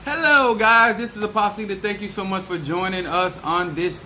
Hello, guys. This is Apostle. Thank you so much for joining us on this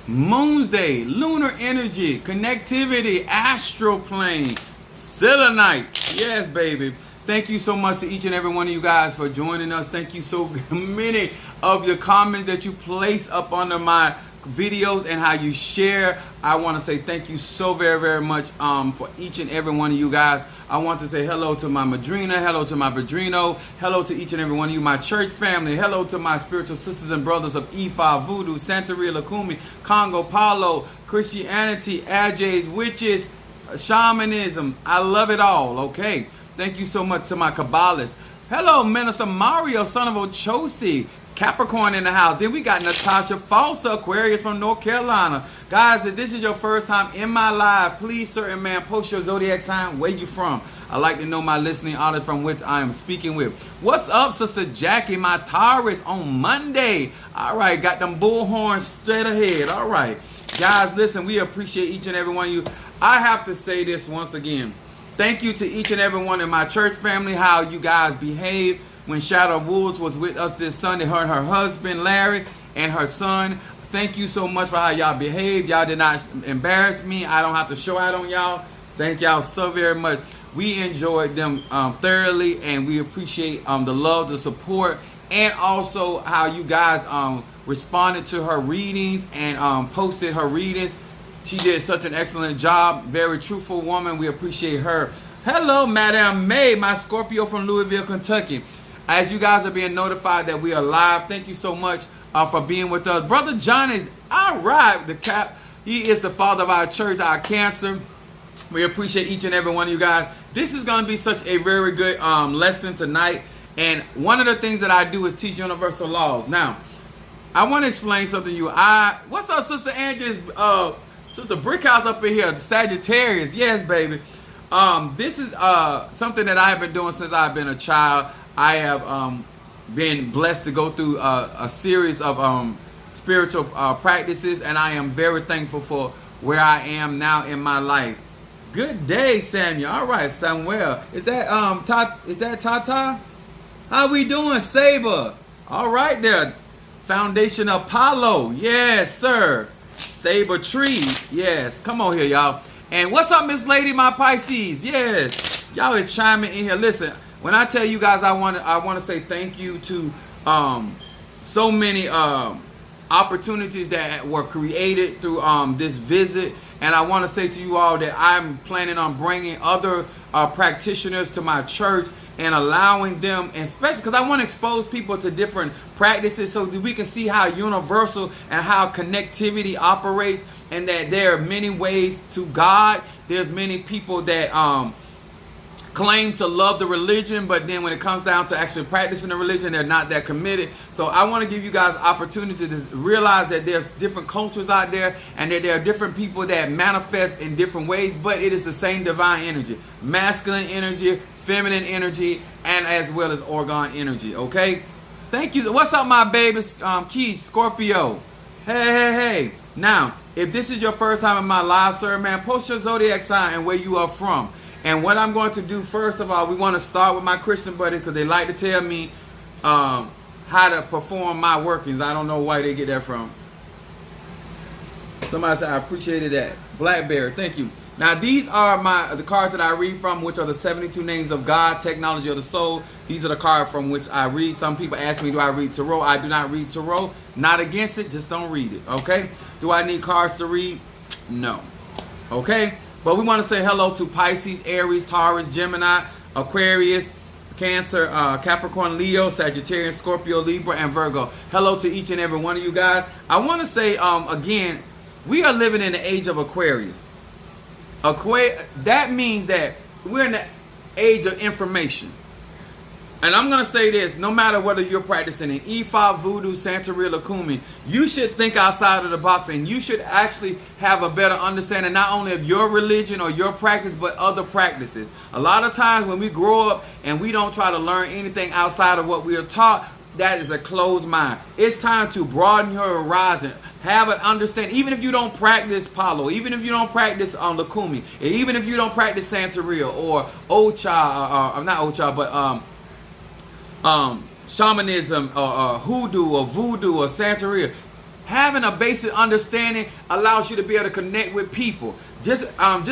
Moon's Day, lunar energy, connectivity, astral plane, selenite. Yes, baby. Thank you so much to each and every one of you guys for joining us. Thank you so many of your comments that you place up under my videos and how you share. I want to say thank you so very much for each and every one of you guys. I want to say hello to my madrina, hello to my padrino, hello to each and every one of you, my church family, hello to my spiritual sisters and brothers of Ifa, Voodoo, Santeria, Lukumi, Congo, Palo, Christianity, Ajay's, witches, shamanism. I love it all, okay? Thank you so much to my Kabbalists. Hello, Minister Mario, son of Ochosi. Capricorn in the house. Then we got Natasha Falsa, Aquarius from North Carolina. Guys, if this is your first time in my live, please, sir and man, post your zodiac sign. Where you from? I like to know my listening audience from which I am speaking with. What's up, Sister Jackie, my Taurus on Monday? All right, got them bullhorns straight ahead. All right. Guys, listen, we appreciate each and every one of you. I have to say this once again. Thank you to each and every one in my church family, how you guys behave. When Shadow Woods was with us this Sunday, her and her husband, Larry, and her son. Thank you so much for how y'all behaved. Y'all did not embarrass me. I don't have to show out on y'all. Thank y'all so very much. We enjoyed them thoroughly, and we appreciate the love, the support, and also how you guys responded to her readings and posted her readings. She did such an excellent job. Very truthful woman. We appreciate her. Hello, Madame May, my Scorpio from Louisville, Kentucky. As you guys are being notified that we are live, thank you so much for being with us. Brother John is all right. The cap, he is the father of our church, our cancer. We appreciate each and every one of you guys. This is going to be such a very good lesson tonight. And one of the things that I do is teach universal laws. Now, I want to explain something to you. What's up, Sister Angie's, Sister Brickhouse up in here, Sagittarius. Yes, baby. This is something that I have been doing since I've been a child. I have been blessed to go through a series of spiritual practices, and I am very thankful for where I am now in my life. Good day, Samuel. All right, Samuel. Is that Tata? How we doing, Saber? All right there. Foundation Apollo. Yes, sir. Saber Tree. Yes. Come on here, y'all. And what's up, Miss Lady, my Pisces? Yes. Y'all are chiming in here. Listen. When I tell you guys, I want to say thank you to so many opportunities that were created through this visit, and I want to say to you all that I'm planning on bringing other practitioners to my church and allowing them, and especially because I want to expose people to different practices so that we can see how universal and how connectivity operates, and that there are many ways to God. There's many people that claim to love the religion, but then when it comes down to actually practicing the religion, they're not that committed. So I want to give you guys opportunity to realize that there's different cultures out there, and that there are different people that manifest in different ways, but it is the same divine energy, masculine energy, feminine energy, and as well as organ energy. Okay, thank you. What's up, my baby, Key Scorpio? Hey. Now, if this is your first time in my live, sir, man, post your zodiac sign and where you are from. And what I'm going to do, first of all, we want to start with my Christian buddies because they like to tell me how to perform my workings. I don't know why they get that from. Somebody said, I appreciated that. Blackberry, thank you. Now, these are the cards that I read from, which are the 72 names of God, technology of the soul. These are the cards from which I read. Some people ask me, do I read tarot? I do not read tarot. Not against it, just don't read it, okay? Do I need cards to read? No. Okay? But we want to say hello to Pisces, Aries, Taurus, Gemini, Aquarius, Cancer, Capricorn, Leo, Sagittarius, Scorpio, Libra, and Virgo. Hello to each and every one of you guys. I want to say, again, we are living in the age of Aquarius. That means that we're in the age of information. And I'm going to say this, no matter whether you're practicing in Ifa, Voodoo, Santeria, Lukumi, you should think outside of the box, and you should actually have a better understanding not only of your religion or your practice, but other practices. A lot of times when we grow up and we don't try to learn anything outside of what we are taught, that is a closed mind. It's time to broaden your horizon. Have an understanding. Even if you don't practice Palo, even if you don't practice Lukumi, even if you don't practice Santeria or Ocha, not Ocha, but shamanism or hoodoo or voodoo or Santeria. Having a basic understanding allows you to be able to connect with people. Just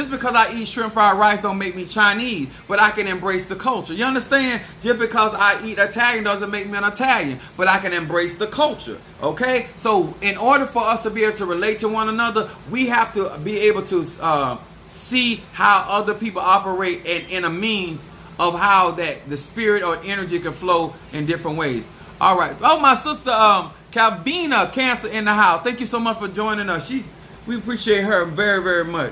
because I eat shrimp fried rice don't make me Chinese, but I can embrace the culture. You understand? Just because I eat Italian doesn't make me an Italian, but I can embrace the culture. Okay? So in order for us to be able to relate to one another, we have to be able to see how other people operate and in a means of how that the spirit or energy can flow in different ways. All right. Oh, my sister Calvina Cancer in the house. Thank you so much for joining us. We appreciate her very, very much.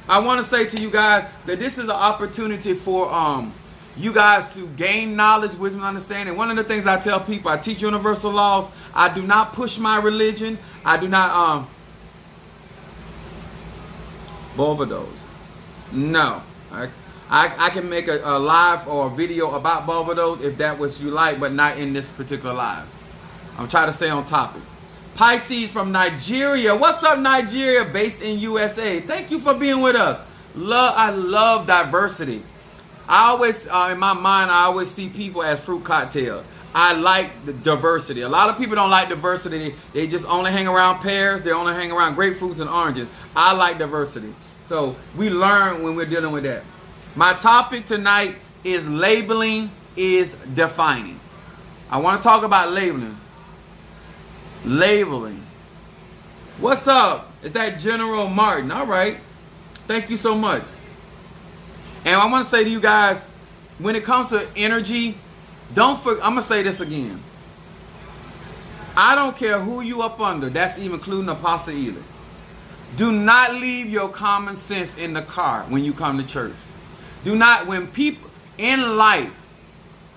I want to say to you guys that this is an opportunity for you guys to gain knowledge, wisdom, and understanding. One of the things I tell people, I teach universal laws. I do not push my religion. I do not Barbados. No. I can make a live or a video about Barbados if that was you like, but not in this particular live. I'm trying to stay on topic. Pisces from Nigeria. What's up, Nigeria? Based in USA. Thank you for being with us. I love diversity. I always, in my mind, I always see people as fruit cocktails. I like the diversity. A lot of people don't like diversity. They just only hang around pears. They only hang around grapefruits and oranges. I like diversity. So we learn when we're dealing with that. My topic tonight is labeling is defining. I want to talk about labeling. Labeling. What's up? Is that General Martin? All right. Thank you so much. And I want to say to you guys, when it comes to energy, I'm going to say this again. I don't care who you up under. That's even including Apostle Ely. Do not leave your common sense in the car when you come to church. Do not, when people in life,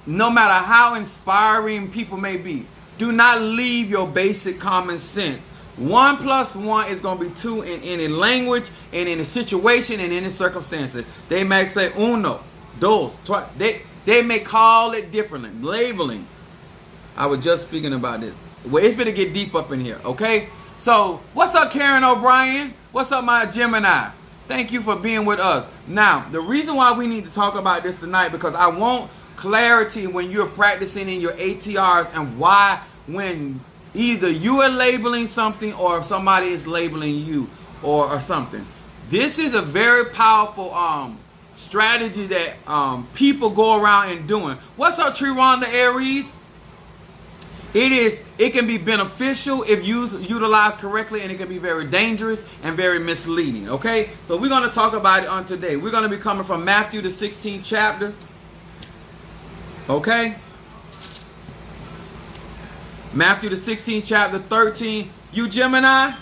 no matter how inspiring people may be, do not leave your basic common sense. 1 + 1 is going to be 2 in any language, and in a situation, and in any circumstances. They may say uno, dos, trois. They may call it differently. Labeling. I was just speaking about this. Well, it's gonna get deep up in here, okay? So, what's up, Karen O'Brien? What's up, my Gemini? Thank you for being with us. Now, the reason why we need to talk about this tonight, because I want clarity when you're practicing in your ATRs and why when either you are labeling something or somebody is labeling you or something. This is a very powerful strategy that people go around and doing. What's up, Triwanda Aries? It can be beneficial if utilized correctly, and it can be very dangerous and very misleading. Okay, so we're going to talk about it on today. We're going to be coming from Matthew the 16th chapter. Okay, Matthew the 16th chapter 13. You Gemini?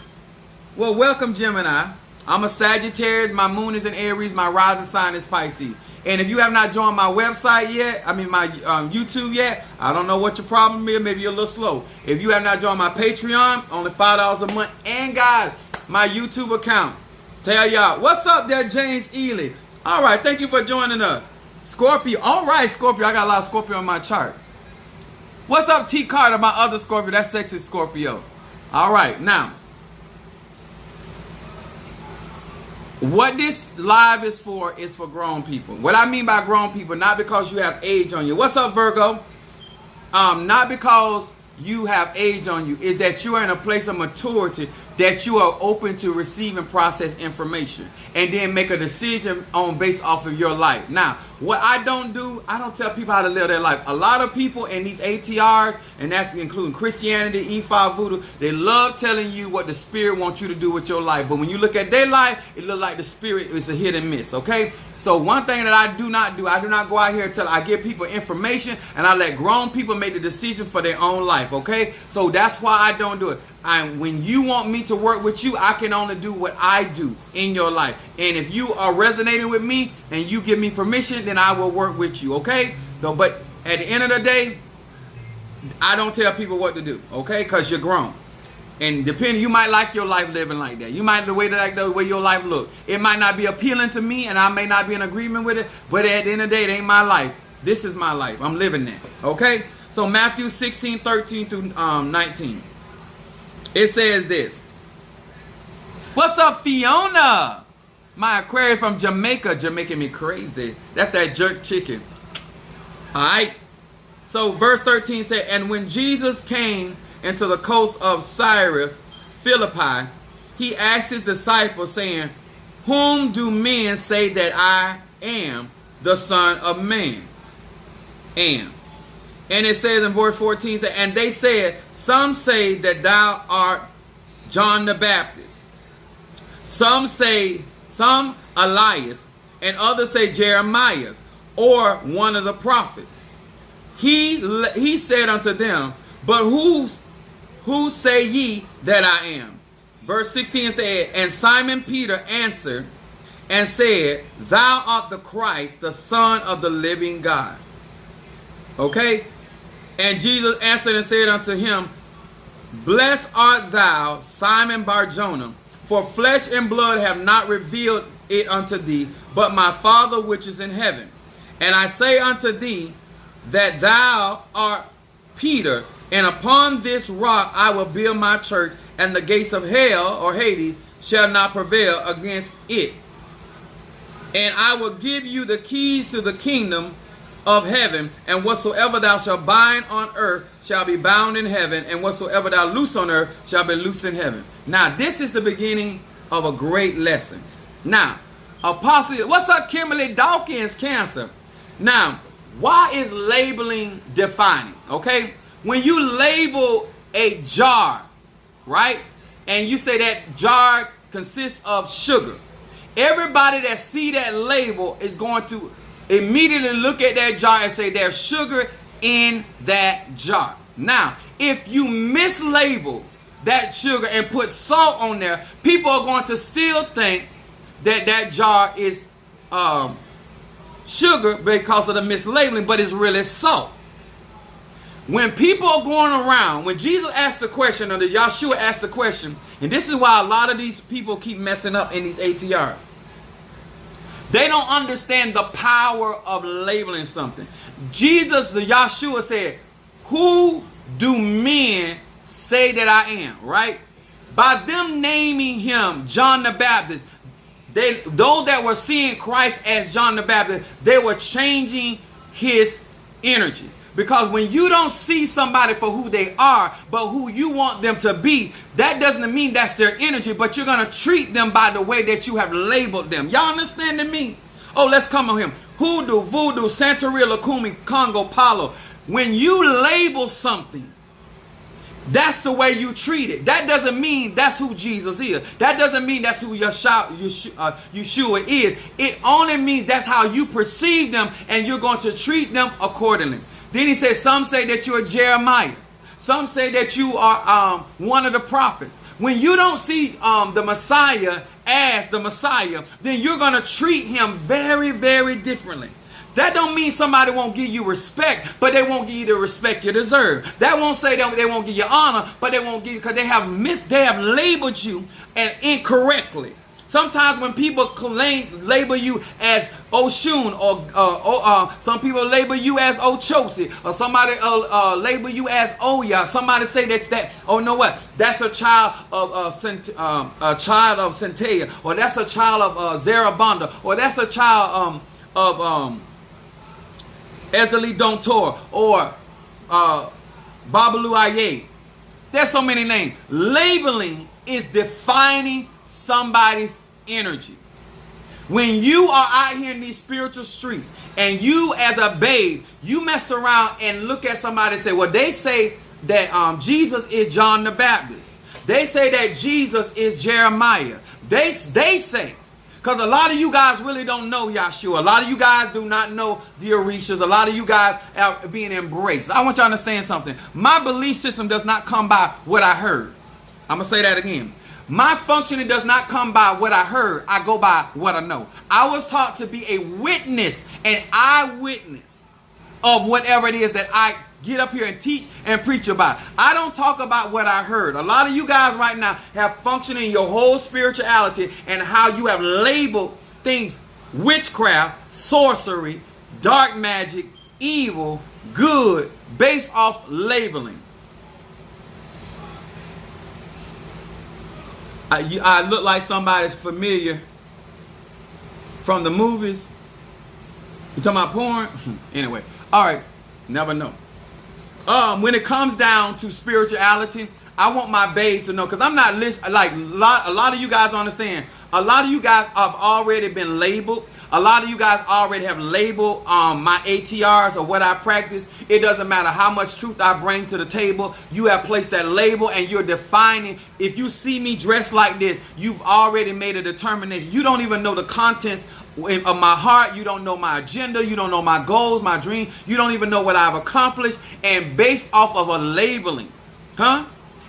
Well, welcome, Gemini. I'm a Sagittarius. My moon is in Aries. My rising sign is Pisces. And if you have not joined my website yet, my YouTube yet, I don't know what your problem is. Maybe you're a little slow. If you have not joined my Patreon, only $5 a month. And guys, my YouTube account. Tell y'all, what's up there, James Ely? All right, thank you for joining us. Scorpio. All right, Scorpio. I got a lot of Scorpio on my chart. What's up, T. Carter, my other Scorpio? That's sexy Scorpio. All right, now. What this live is for grown people. What I mean by grown people, not because you have age on you. What's up, Virgo? Not because you have age on you, is that you are in a place of maturity, that you are open to receive and process information and then make a decision based off of your life. Now, what I don't do, I don't tell people how to live their life. A lot of people in these ATRs, and that's including Christianity, E5 Voodoo, they love telling you what the spirit wants you to do with your life. But when you look at their life, it looks like the spirit is a hit and miss, okay? So one thing that I do not do, I do not go out here until I give people information and I let grown people make the decision for their own life, okay? So that's why I don't do it. When you want me to work with you, I can only do what I do in your life. And if you are resonating with me and you give me permission, then I will work with you, okay? So, but at the end of the day, I don't tell people what to do, okay? Because you're grown. And depending, you might like your life living like that. You might like the way your life look. It might not be appealing to me, and I may not be in agreement with it. But at the end of the day, it ain't my life. This is my life. I'm living that. Okay? So Matthew 16, 13 through 19. It says this. What's up, Fiona? My Aquarius from Jamaica. Jamaica me crazy. That's that jerk chicken. All right. So verse 13 said, and when Jesus came into the coast of Cyrus Philippi, he asked his disciples, saying, whom do men say that I am the Son of Man? And it says in verse 14, and they said, some say that thou art John the Baptist. Some Elias, and others say Jeremiah, or one of the prophets. He said unto them, but who say ye that I am? Verse 16 said, and Simon Peter answered and said, thou art the Christ, the Son of the living God. Okay? And Jesus answered and said unto him, blessed art thou, Simon Bar-Jonah, for flesh and blood have not revealed it unto thee, but my Father which is in heaven. And I say unto thee, that thou art Peter, and upon this rock I will build my church, and the gates of hell, or Hades, shall not prevail against it. And I will give you the keys to the kingdom of heaven, and whatsoever thou shalt bind on earth shall be bound in heaven, and whatsoever thou loose on earth shall be loosed in heaven. Now, this is the beginning of a great lesson. Now, Apostle, what's up, Kimberly Dawkins, Cancer? Now, why is labeling defining? Okay, when you label a jar, right, and you say that jar consists of sugar, everybody that see that label is going to immediately look at that jar and say there's sugar in that jar. Now, if you mislabel that sugar and put salt on there, people are going to still think that that jar is sugar because of the mislabeling, but it's really salt. When people are going around, when Jesus asked the question, or the Yahshua asked the question, and this is why a lot of these people keep messing up in these ATRs. They don't understand the power of labeling something. Jesus, the Yahshua, said, who do men say that I am? Right? By them naming him John the Baptist, those that were seeing Christ as John the Baptist, they were changing his energy. Because when you don't see somebody for who they are, but who you want them to be, that doesn't mean that's their energy, but you're going to treat them by the way that you have labeled them. Y'all understanding me? Oh, let's come on him. Hoodoo, Voodoo, Santeria, Lukumi, Congo, Palo. When you label something, that's the way you treat it. That doesn't mean that's who Jesus is. That doesn't mean that's who Yeshua is. It only means that's how you perceive them, and you're going to treat them accordingly. Then he says, some say that you are Jeremiah. Some say that you are one of the prophets. When you don't see the Messiah as the Messiah, then you're going to treat him very, very differently. That don't mean somebody won't give you respect, but they won't give you the respect you deserve. That won't say that they won't give you honor, but they won't give you, because they have labeled you and incorrectly. Sometimes when people label you as Oshun, or some people label you as Ochosi, or somebody label you as Oya. Somebody say that oh, know what? That's a child of Centea, or that's a child of Zarabanda, or that's a child of Ezeli Dontor, or Babalu Aye. There's so many names. Labeling is defining somebody's energy. When you are out here in these spiritual streets, and you as a babe, you mess around and look at somebody and say, well, they say that Jesus is John the Baptist. They say that Jesus is Jeremiah. They say, because a lot of you guys really don't know Yahshua. A lot of you guys do not know the Orishas. A lot of you guys are being embraced. I want you to understand something. My belief system does not come by what I heard. I'm going to say that again. My functioning does not come by what I heard. I go by what I know. I was taught to be a witness, an eyewitness of whatever it is that I get up here and teach and preach about. I don't talk about what I heard. A lot of you guys right now have functioned in your whole spirituality and how you have labeled things: witchcraft, sorcery, dark magic, evil, good, based off labeling. I look like somebody's familiar from the movies. You talking about porn? Anyway, all right, never know. when it comes down to spirituality, I want my babes to know, because I'm not like a lot of you guys don't understand. A lot of you guys have already been labeled. A lot of you guys already have labeled my ATRs or what I practice. It doesn't matter how much truth I bring to the table. You have placed that label and you're defining. If you see me dressed like this, you've already made a determination. You don't even know the contents of my heart. You don't know my agenda. You don't know my goals, my dreams. You don't even know what I've accomplished. And based off of a labeling,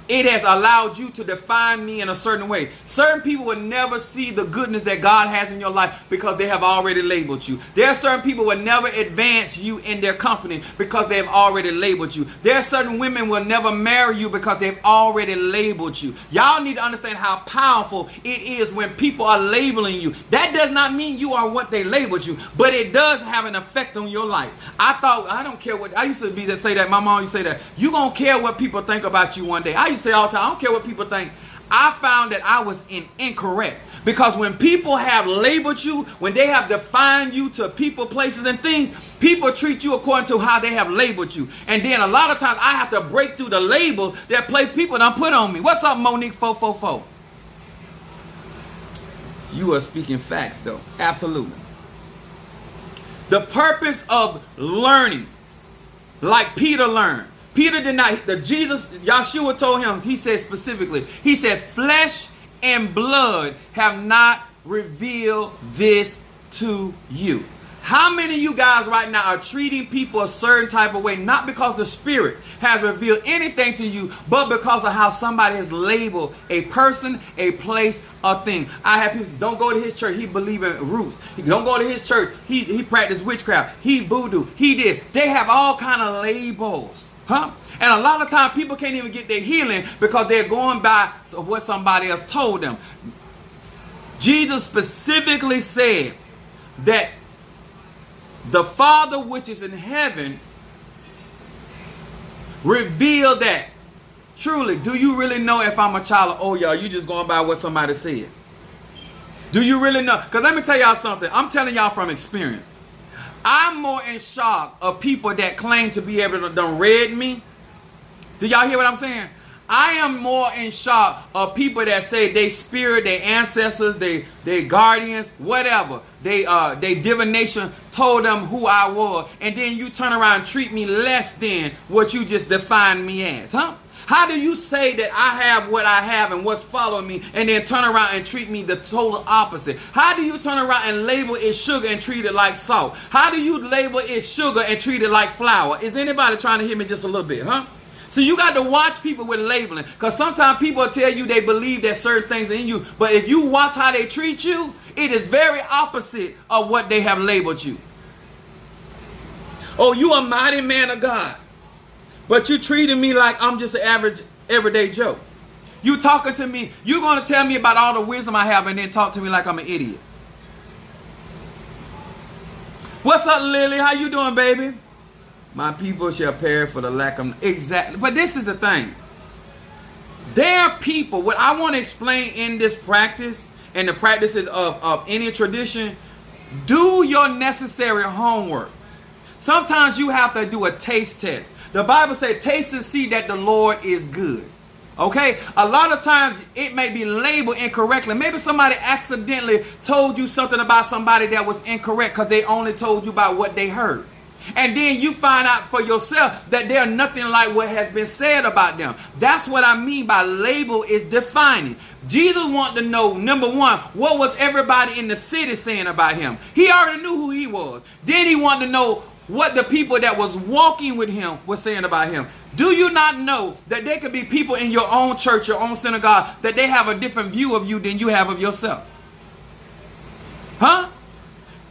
it has allowed you to define me in a certain way. Certain people will never see the goodness that God has in your life because they have already labeled you. There are certain people who will never advance you in their company because they have already labeled you. There are certain women who will never marry you because they've already labeled you. Y'all need to understand how powerful it is when people are labeling you. That does not mean you are what they labeled you, but it does have an effect on your life. I don't care what, I used to say that, my mom used to say that, you gonna care what people think about you one day. I used to say all the time, I don't care what people think. I found that I was incorrect. Because when people have labeled you, when they have defined you to people, places, and things, people treat you according to how they have labeled you. And then a lot of times I have to break through the label that people done put on me. What's up, Monique 444? You are speaking facts, though. Absolutely. The purpose of learning, like Peter learned. Peter did not, Yahshua told him, he said specifically, he said, flesh and blood have not revealed this to you. How many of you guys right now are treating people a certain type of way, not because the Spirit has revealed anything to you, but because of how somebody has labeled a person, a place, a thing? I have people, don't go to his church, he believe in roots. Don't go to his church, he practice witchcraft, he voodoo, he did. They have all kind of labels. And a lot of times people can't even get their healing because they're going by what somebody else told them. Jesus specifically said that the Father which is in heaven revealed that. Truly, do you really know if I'm a child of, oh y'all, you just going by what somebody said? Do you really know? Because let me tell y'all something. I'm telling y'all from experience. I'm more in shock of people that claim to be able to done read me. Do y'all hear what I'm saying? I am more in shock of people that say they spirit, their ancestors, they guardians, whatever. They divination told them who I was. And then you turn around and treat me less than what you just defined me as. How do you say that I have what I have and what's following me and then turn around and treat me the total opposite? How do you turn around and label it sugar and treat it like salt? How do you label it sugar and treat it like flour? Is anybody trying to hear me just a little bit, So you got to watch people with labeling, because sometimes people will tell you they believe that certain things are in you, but if you watch how they treat you, it is very opposite of what they have labeled you. Oh, you a mighty man of God, but you treating me like I'm just an average, everyday Joe. You talking to me, you're going to tell me about all the wisdom I have and then talk to me like I'm an idiot. What's up, Lily? How you doing, baby? My people shall perish for the lack of... Exactly. But this is the thing. There are people, what I want to explain in this practice and the practices of any tradition, do your necessary homework. Sometimes you have to do a taste test. The Bible says, taste and see that the Lord is good. Okay? A lot of times it may be labeled incorrectly. Maybe somebody accidentally told you something about somebody that was incorrect because they only told you about what they heard. And then you find out for yourself that they're nothing like what has been said about them. That's what I mean by label is defining. Jesus wanted to know, number one, what was everybody in the city saying about him? He already knew who he was. Then he wanted to know what the people that was walking with him were saying about him. Do you not know that there could be people in your own church, your own synagogue, that they have a different view of you than you have of yourself?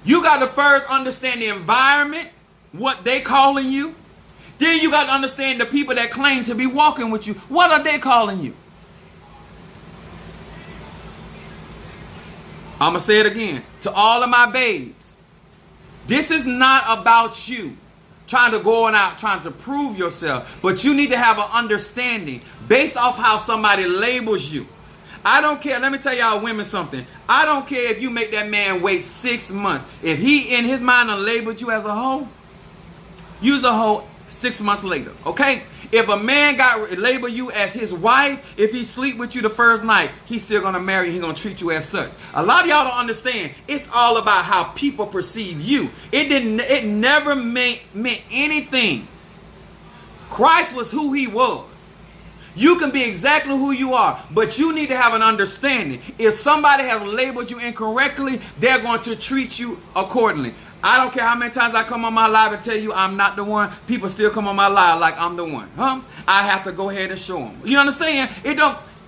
You got to first understand the environment, what they calling you. Then you got to understand the people that claim to be walking with you. What are they calling you? I'm going to say it again. To all of my babes, this is not about you trying to go out, trying to prove yourself. But you need to have an understanding based off how somebody labels you. I don't care. Let me tell y'all women something. I don't care if you make that man wait 6 months. If he in his mind labeled you as a hoe, you's a hoe 6 months later, okay? If a man got label you as his wife, if he sleep with you the first night, he's still gonna marry you. He's gonna treat you as such. A lot of y'all don't understand. It's all about how people perceive you. It never meant anything. Christ was who he was. You can be exactly who you are, but you need to have an understanding. If somebody has labeled you incorrectly, they're going to treat you accordingly. I don't care how many times I come on my live and tell you I'm not the one. People still come on my live like I'm the one. I have to go ahead and show them. You understand?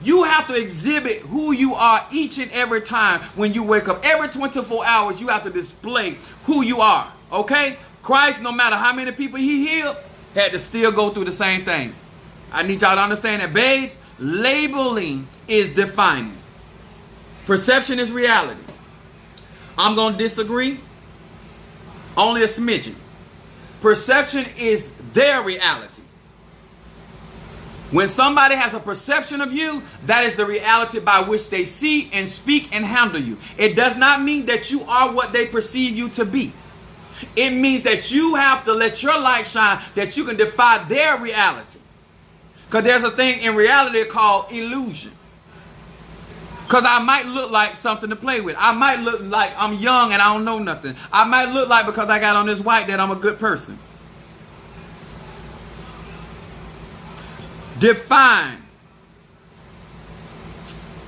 You have to exhibit who you are each and every time when you wake up. Every 24 hours, you have to display who you are. Okay? Christ, no matter how many people he healed, had to still go through the same thing. I need y'all to understand that, babes. Labeling is defining. Perception is reality. I'm going to disagree. Only a smidgen. Perception is their reality. When somebody has a perception of you, that is the reality by which they see and speak and handle you. It does not mean that you are what they perceive you to be. It means that you have to let your light shine, that you can defy their reality. Because there's a thing in reality called illusion. Because I might look like something to play with. I might look like I'm young and I don't know nothing. I might look like, because I got on this white, that I'm a good person. Define.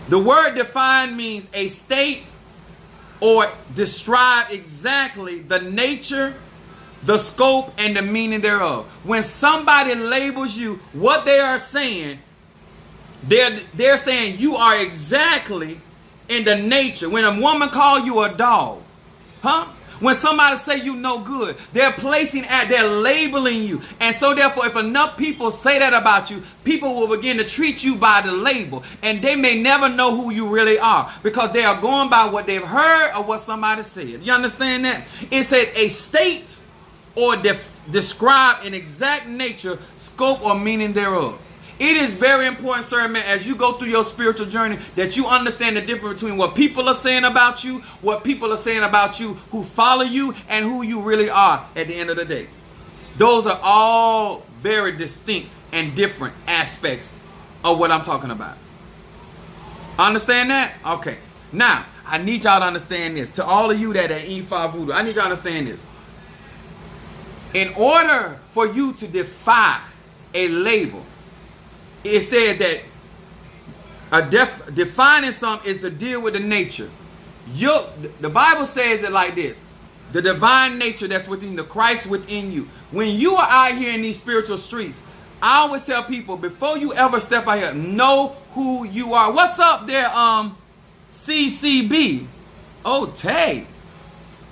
The word define means a state or describe exactly the nature, the scope, and the meaning thereof. When somebody labels you, what they are saying, they're saying you are exactly in the nature. When a woman calls you a dog, when somebody say you no good, they're labeling you. And so therefore, if enough people say that about you, people will begin to treat you by the label. And they may never know who you really are, because they are going by what they've heard or what somebody said. You understand that? It said a state or describe an exact nature, scope, or meaning thereof. It is very important, sir, man, as you go through your spiritual journey, that you understand the difference between what people are saying about you, what people are saying about you who follow you, and who you really are at the end of the day. Those are all very distinct and different aspects of what I'm talking about. Understand that? Okay. Now, I need y'all to understand this. To all of you that are E5 Voodoo, I need y'all to understand this. In order for you to defy a label, it said that defining something is to deal with the nature. The Bible says it like this. The divine nature that's within the Christ within you. When you are out here in these spiritual streets, I always tell people, before you ever step out here, know who you are. What's up there, CCB? Oh, Tay.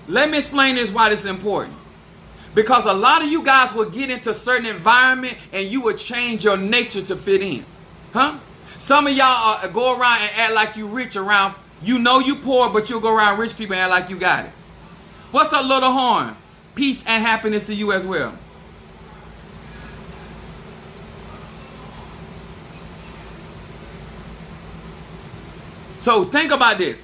Let me explain this, why this is important. Because a lot of you guys will get into a certain environment and you will change your nature to fit in. Some of y'all go around and act like you rich around. You know you poor, but you'll go around rich people and act like you got it. What's up, Little Horn? Peace and happiness to you as well. So think about this.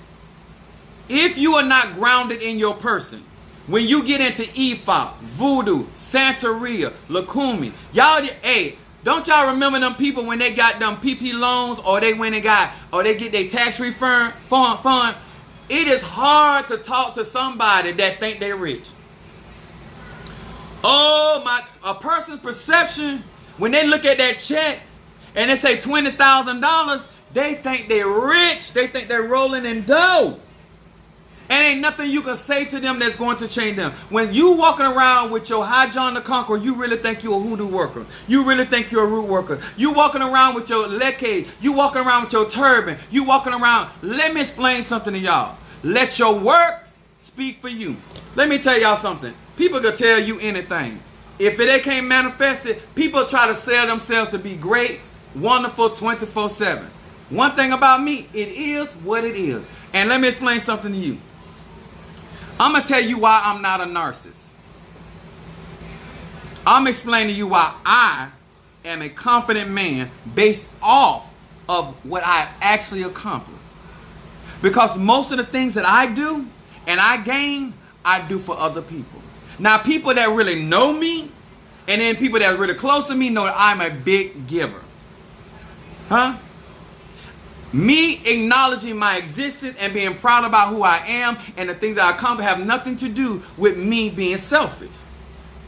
If you are not grounded in your person, when you get into Ifa, Voodoo, Santeria, Lakumi, y'all, hey, don't y'all remember them people when they got them PP loans, or they went and they get their tax refund fund? It is hard to talk to somebody that think they're rich. A person's perception, when they look at that check and they say $20,000, they think they're rich. They think they're rolling in dough. And ain't nothing you can say to them that's going to change them. When you walking around with your High John the Conqueror, you really think you're a hoodoo worker. You really think you're a root worker. You walking around with your leke. You walking around with your turban. You walking around. Let me explain something to y'all. Let your works speak for you. Let me tell y'all something. People can tell you anything. If they can't manifest it, people try to sell themselves to be great, wonderful, 24/7. One thing about me, it is what it is. And let me explain something to you. I'm going to tell you why I'm not a narcissist. I'm explaining to you why I am a confident man based off of what I actually accomplished. Because most of the things that I do and I gain, I do for other people. Now, people that really know me, And then people that are really close to me know that I'm a big giver. Huh? Me acknowledging my existence and being proud about who I am and the things that I accomplish have nothing to do with me being selfish.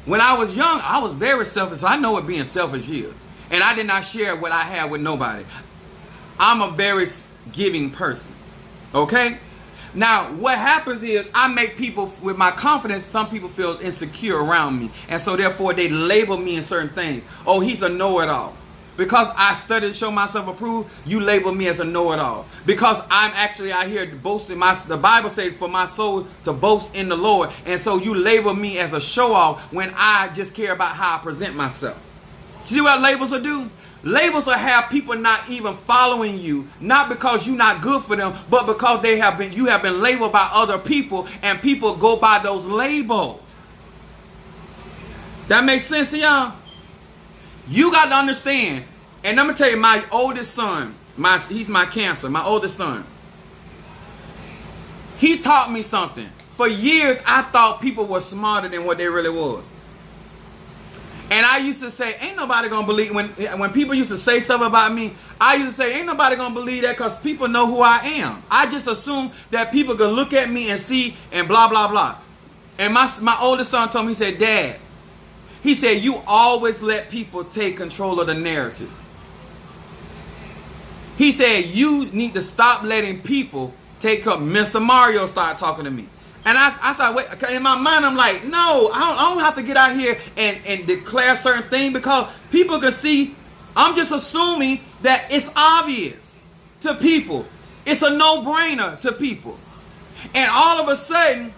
When I was young, I was very selfish, so I know what being selfish is. And I did not share what I had with nobody. I'm a very giving person. Okay? Now, what happens is I make people, with my confidence, some people feel insecure around me. And so therefore they label me in certain things. Oh, he's a know-it-all. Because I studied to show myself approved, you label me as a know-it-all. Because I'm actually out here boasting. The Bible says for my soul to boast in the Lord. And so you label me as a show-off when I just care about how I present myself. You see what labels will do? Labels will have people not even following you, not because you're not good for them, but because you have been labeled by other people, and people go by those labels. That makes sense to y'all? You got to understand, and I'm going to tell you, my oldest son, he's my Cancer, my oldest son. He taught me something. For years, I thought people were smarter than what they really was. And I used to say, ain't nobody going to believe, when people used to say stuff about me, I used to say, ain't nobody going to believe that because people know who I am. I just assume that people can look at me and see and blah, blah, blah. And my oldest son told me, he said, Dad, he said, you always let people take control of the narrative. He said, you need to stop letting people take up. Mr. Mario started talking to me. And I started, wait, in my mind, I'm like, no, I don't have to get out here and declare certain things because people can see. I'm just assuming that it's obvious to people. It's a no-brainer to people. And all of a sudden,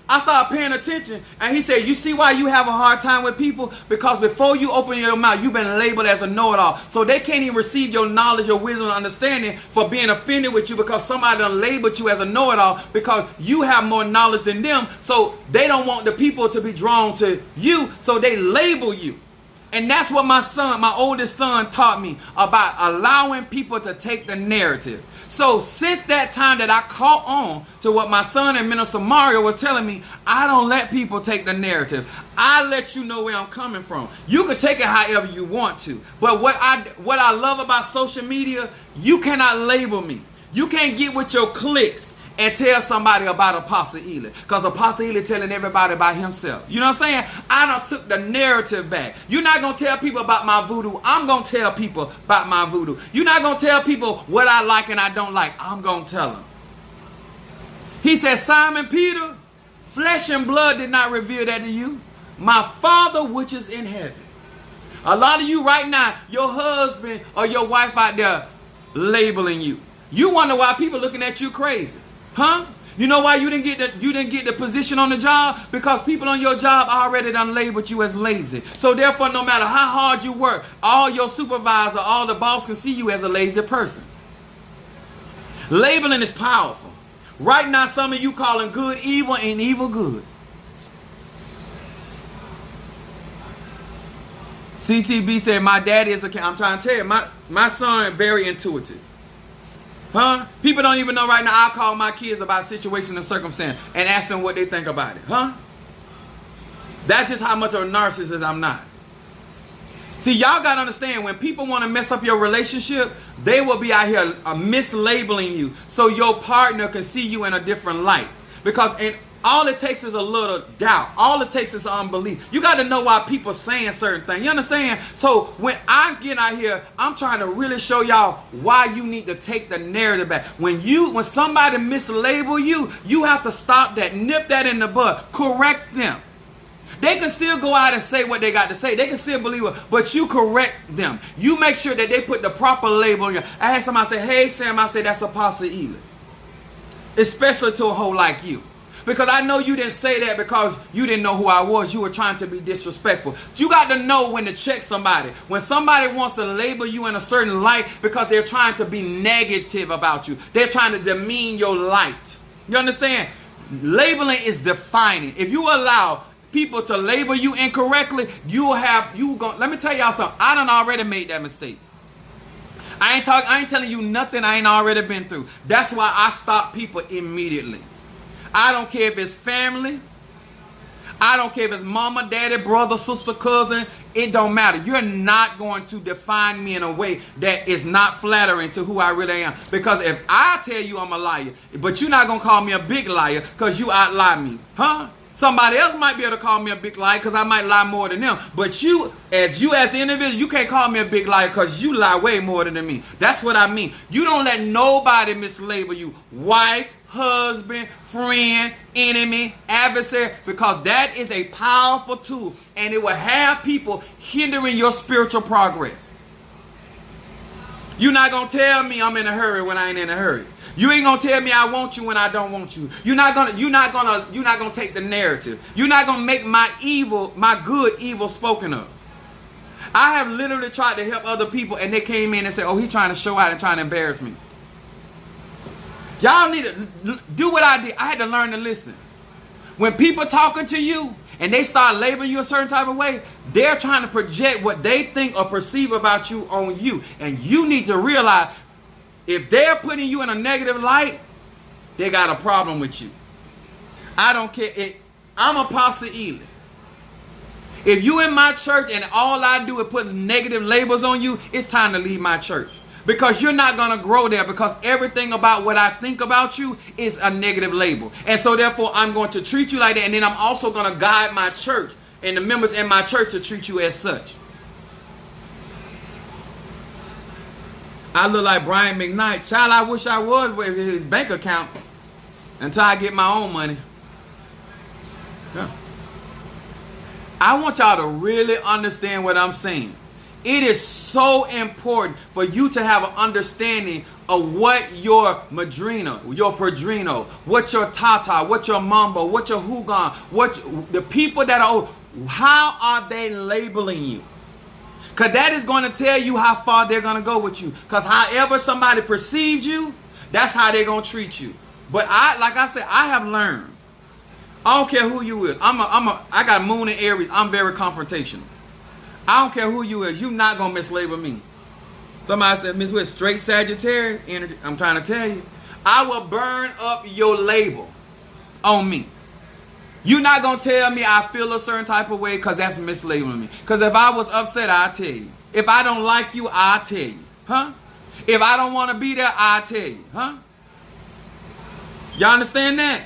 I started paying attention. And he said, you see why you have a hard time with people? Because before you open your mouth, you've been labeled as a know-it-all. So they can't even receive your knowledge, your wisdom, and understanding for being offended with you because somebody done labeled you as a know-it-all because you have more knowledge than them. So they don't want the people to be drawn to you. So they label you. And that's what my oldest son taught me about allowing people to take the narrative. So since that time that I caught on to what my son and Minister Mario was telling me, I don't let people take the narrative. I let you know where I'm coming from. You can take it however you want to. But what I love about social media, you cannot label me. You can't get with your clicks and tell somebody about Apostle Ely. Because Apostle Ely telling everybody about himself. You know what I'm saying? I done took the narrative back. You're not going to tell people about my voodoo. I'm going to tell people about my voodoo. You're not going to tell people what I like and I don't like. I'm going to tell them. He said, Simon Peter, flesh and blood did not reveal that to you. My Father which is in heaven. A lot of you right now, your husband or your wife out there labeling you. You wonder why people looking at you crazy. Huh? You know why you didn't get the position on the job? Because people on your job already done labeled you as lazy. So therefore, no matter how hard you work, all your supervisor, all the boss can see you as a lazy person. Labeling is powerful. Right now, some of you calling good evil and evil good. CCB said, my daddy is I'm trying to tell you, my son very intuitive. Huh? People don't even know right now. I call my kids about situation and circumstance and ask them what they think about it. Huh? That's just how much of a narcissist I'm not. See, y'all got to understand, when people want to mess up your relationship, they will be out here mislabeling you so your partner can see you in a different light. Because all it takes is a little doubt. All it takes is unbelief. You got to know why people saying certain things. You understand? So when I get out here, I'm trying to really show y'all why you need to take the narrative back. When somebody mislabel you, you have to stop that, nip that in the bud, correct them. They can still go out and say what they got to say. They can still believe it, but you correct them. You make sure that they put the proper label on you. I had somebody say, hey, Sam, I say, that's Apostle Ely. Especially to a hoe like you. Because I know you didn't say that because you didn't know who I was. You were trying to be disrespectful. You got to know when to check somebody. When somebody wants to label you in a certain light because they're trying to be negative about you. They're trying to demean your light. You understand? Labeling is defining. If you allow people to label you incorrectly, let me tell y'all something. I done already made that mistake. I ain't telling you nothing I ain't already been through. That's why I stop people immediately. I don't care if it's family. I don't care if it's mama, daddy, brother, sister, cousin. It don't matter. You're not going to define me in a way that is not flattering to who I really am. Because if I tell you I'm a liar, but you're not going to call me a big liar because you outlie me. Huh? Somebody else might be able to call me a big liar because I might lie more than them. But you as the individual, you can't call me a big liar because you lie way more than me. That's what I mean. You don't let nobody mislabel you. Wife, husband, friend, enemy, adversary, because that is a powerful tool and it will have people hindering your spiritual progress. You're not going to tell me I'm in a hurry when I ain't in a hurry. You ain't going to tell me I want you when I don't want you. You're not going to take the narrative. You're not going to make my good evil spoken of. I have literally tried to help other people and they came in and said, "Oh, he's trying to show out and trying to embarrass me." Y'all need to do what I did. I had to learn to listen. When people talking to you and they start labeling you a certain type of way, they're trying to project what they think or perceive about you on you. And you need to realize if they're putting you in a negative light, they got a problem with you. I don't care. I'm Apostle Ely. If you in my church and all I do is put negative labels on you, it's time to leave my church. Because you're not going to grow there because everything about what I think about you is a negative label. And so therefore I'm going to treat you like that. And then I'm also going to guide my church and the members in my church to treat you as such. I look like Brian McKnight. Child, I wish I was with his bank account until I get my own money. Yeah. I want y'all to really understand what I'm saying. It is so important for you to have an understanding of what your madrina, your padrino, what your tata, what your mambo, what your hugan, what the people that are, how are they labeling you? Because that is going to tell you how far they're going to go with you. Because however somebody perceives you, that's how they're going to treat you. But like I said, I have learned. I don't care who you is. I got moon in Aries. I'm very confrontational. I don't care who you is. You're not going to mislabel me. Somebody said, "Miss Witt, straight Sagittarius energy." I'm trying to tell you. I will burn up your label on me. You're not going to tell me I feel a certain type of way because that's mislabeling me. Because if I was upset, I'll tell you. If I don't like you, I'll tell you. Huh? If I don't want to be there, I'll tell you. Huh? Y'all understand that?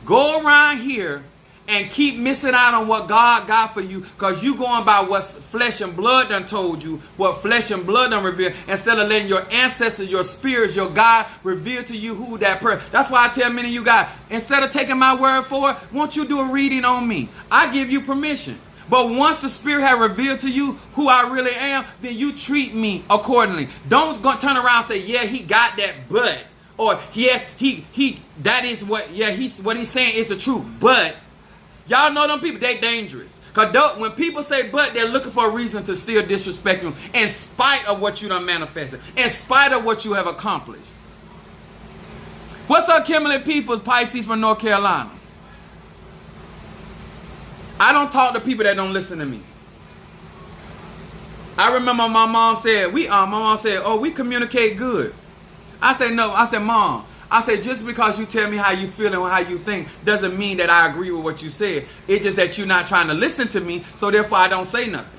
Go around here and keep missing out on what God got for you because you going by what flesh and blood done told you, what flesh and blood done revealed, instead of letting your ancestors, your spirits, your God reveal to you who that person. That's why I tell many of you guys, instead of taking my word for it, won't you do a reading on me? I give you permission. But once the Spirit has revealed to you who I really am, then you treat me accordingly. Don't go turn around and say, "Yeah, he got that but," or "Yes, he that is what, yeah, what he's saying is the truth, but." Y'all know them people, they dangerous. Because when people say but, they're looking for a reason to still disrespect you in spite of what you done manifested, in spite of what you have accomplished. What's up, Kimberly Peoples, Pisces from North Carolina? I don't talk to people that don't listen to me. I remember my mom said, "Oh, we communicate good." I said, "No." I said, "Mom," I said, "just because you tell me how you feel and how you think doesn't mean that I agree with what you said. It's just that you're not trying to listen to me, so therefore I don't say nothing."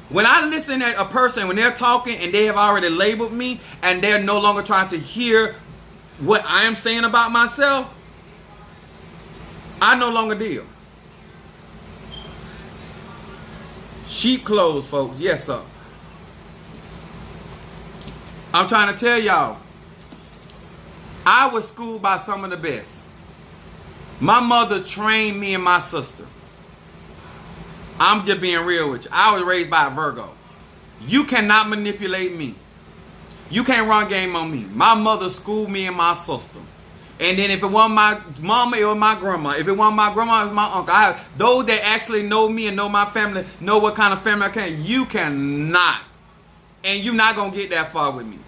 When I listen to a person, when they're talking and they have already labeled me and they're no longer trying to hear what I am saying about myself, I no longer deal. Sheep clothes, folks. Yes, sir. I'm trying to tell y'all, I was schooled by some of the best. My mother trained me and my sister. I'm just being real with you. I was raised by a Virgo. You cannot manipulate me. You can't run game on me. My mother schooled me and my sister. And then if it wasn't my mama, it was my grandma. If it wasn't my grandma, it was my uncle. Those that actually know me and know my family, know what kind of family I came. You cannot. And you're not going to get that far with me.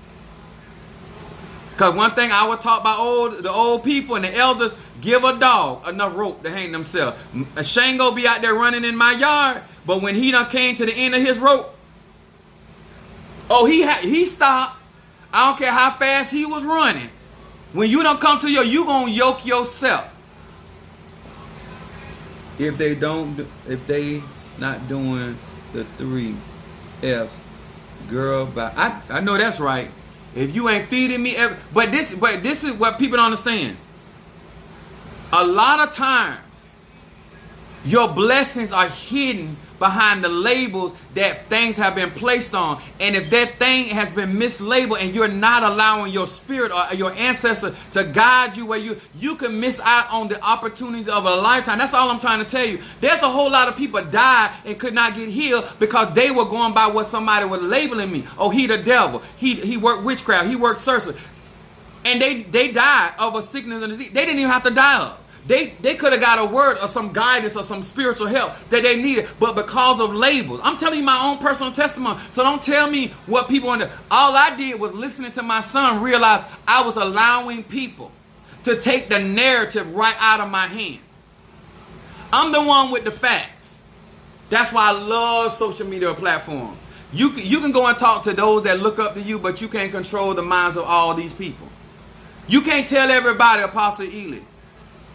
Because one thing I was taught by the old people and the elders, give a dog enough rope to hang themselves. A Shango be out there running in my yard, but when he done came to the end of his rope, oh, he stopped. I don't care how fast he was running. When you don't come to you gonna yoke yourself. if they not doing the 3 F's, girl, but I know that's right. If you ain't feeding me, but this is what people don't understand. A lot of times, your blessings are hidden behind the labels that things have been placed on. And if that thing has been mislabeled and you're not allowing your spirit or your ancestor to guide you where you can miss out on the opportunities of a lifetime. That's all I'm trying to tell you. There's a whole lot of people died and could not get healed because they were going by what somebody was labeling me. Oh, he the devil. He worked witchcraft. He worked sorcery. And they died of a sickness and disease. They didn't even have to die of. They could have got a word or some guidance or some spiritual help that they needed, but because of labels. I'm telling you my own personal testimony, so don't tell me what people under. All I did was listening to my son realize I was allowing people to take the narrative right out of my hand. I'm the one with the facts. That's why I love social media platforms. You can go and talk to those that look up to you, but you can't control the minds of all these people. You can't tell everybody Apostle Ely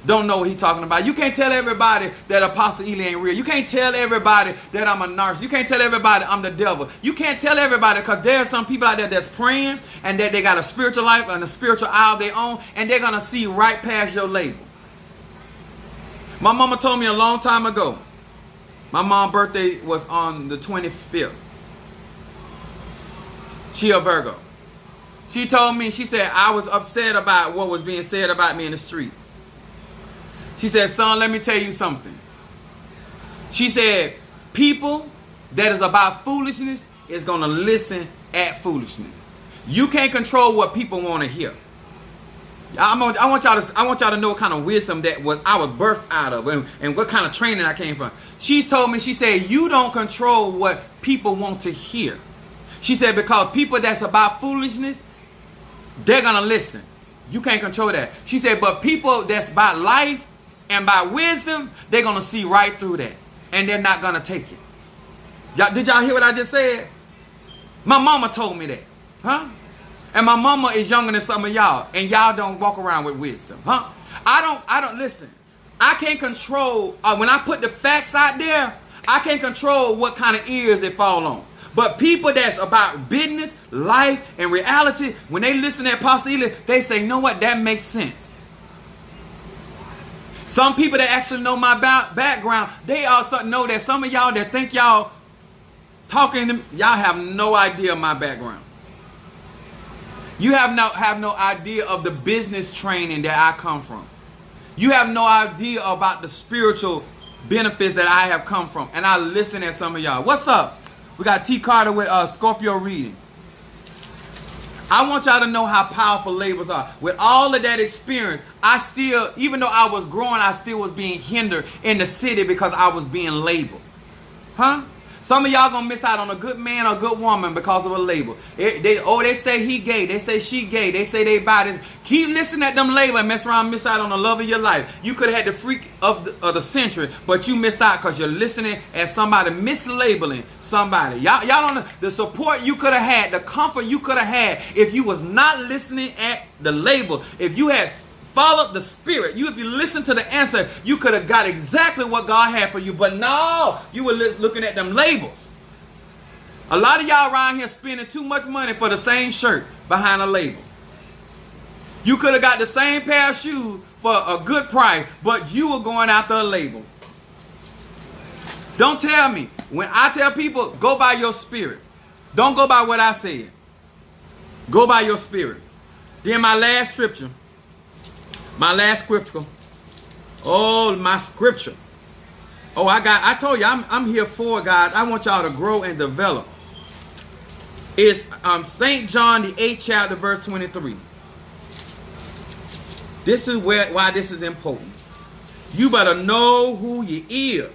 don't know what he's talking about. You can't tell everybody that Apostle Ely ain't real. You can't tell everybody that I'm a narcissist. You can't tell everybody I'm the devil. You can't tell everybody because there are some people out there that's praying and that they got a spiritual life and a spiritual eye of their own, and they're going to see right past your label. My mama told me a long time ago, my mom's birthday was on the 25th. She a Virgo. She told me, she said, I was upset about what was being said about me in the streets. She said, son, let me tell you something. She said, people that is about foolishness is going to listen at foolishness. You can't control what people want to hear. I want y'all to know what kind of wisdom that I was birthed out of and what kind of training I came from. She told me, she said, you don't control what people want to hear. She said, because people that's about foolishness, they're going to listen. You can't control that. She said, but people that's about life and by wisdom, they're going to see right through that. And they're not going to take it. Did y'all hear what I just said? My mama told me that. Huh? And my mama is younger than some of y'all. And y'all don't walk around with wisdom. Huh? I don't listen. I can't control. When I put the facts out there, I can't control what kind of ears they fall on. But people that's about business, life, and reality, when they listen to Apostle Ely, they say, you know what? That makes sense. Some people that actually know my background, they also know that some of y'all that think y'all talking to me, y'all have no idea of my background. You have no idea of the business training that I come from. You have no idea about the spiritual benefits that I have come from. And I listen at some of y'all. What's up? We got T. Carter with Scorpio reading. I want y'all to know how powerful labels are. With all of that experience, I still, even though I was growing, I still was being hindered in the city because I was being labeled. Huh? Some of y'all gonna miss out on a good man or a good woman because of a label. They say he gay. They say she gay. They say they bi. This. Keep listening at them labels and mess around, miss out on the love of your life. You could have had the freak of the century, but you missed out because you're listening at somebody mislabeling somebody. Y'all don't know the support you could have had, the comfort you could have had if you was not listening at the label. If you had followed the spirit, if you listen to the answer, you could have got exactly what God had for you. But no, you were looking at them labels. A lot of y'all around here spending too much money for the same shirt behind a label. You could have got the same pair of shoes for a good price, but you were going after a label. Don't tell me. When I tell people, go by your spirit. Don't go by what I said. Go by your spirit. Then my last scripture. Oh, my scripture. Oh, I told you, I'm here for, guys. I want y'all to grow and develop. It's St. John, the 8th chapter, verse 23. This is why this is important. You better know who you is.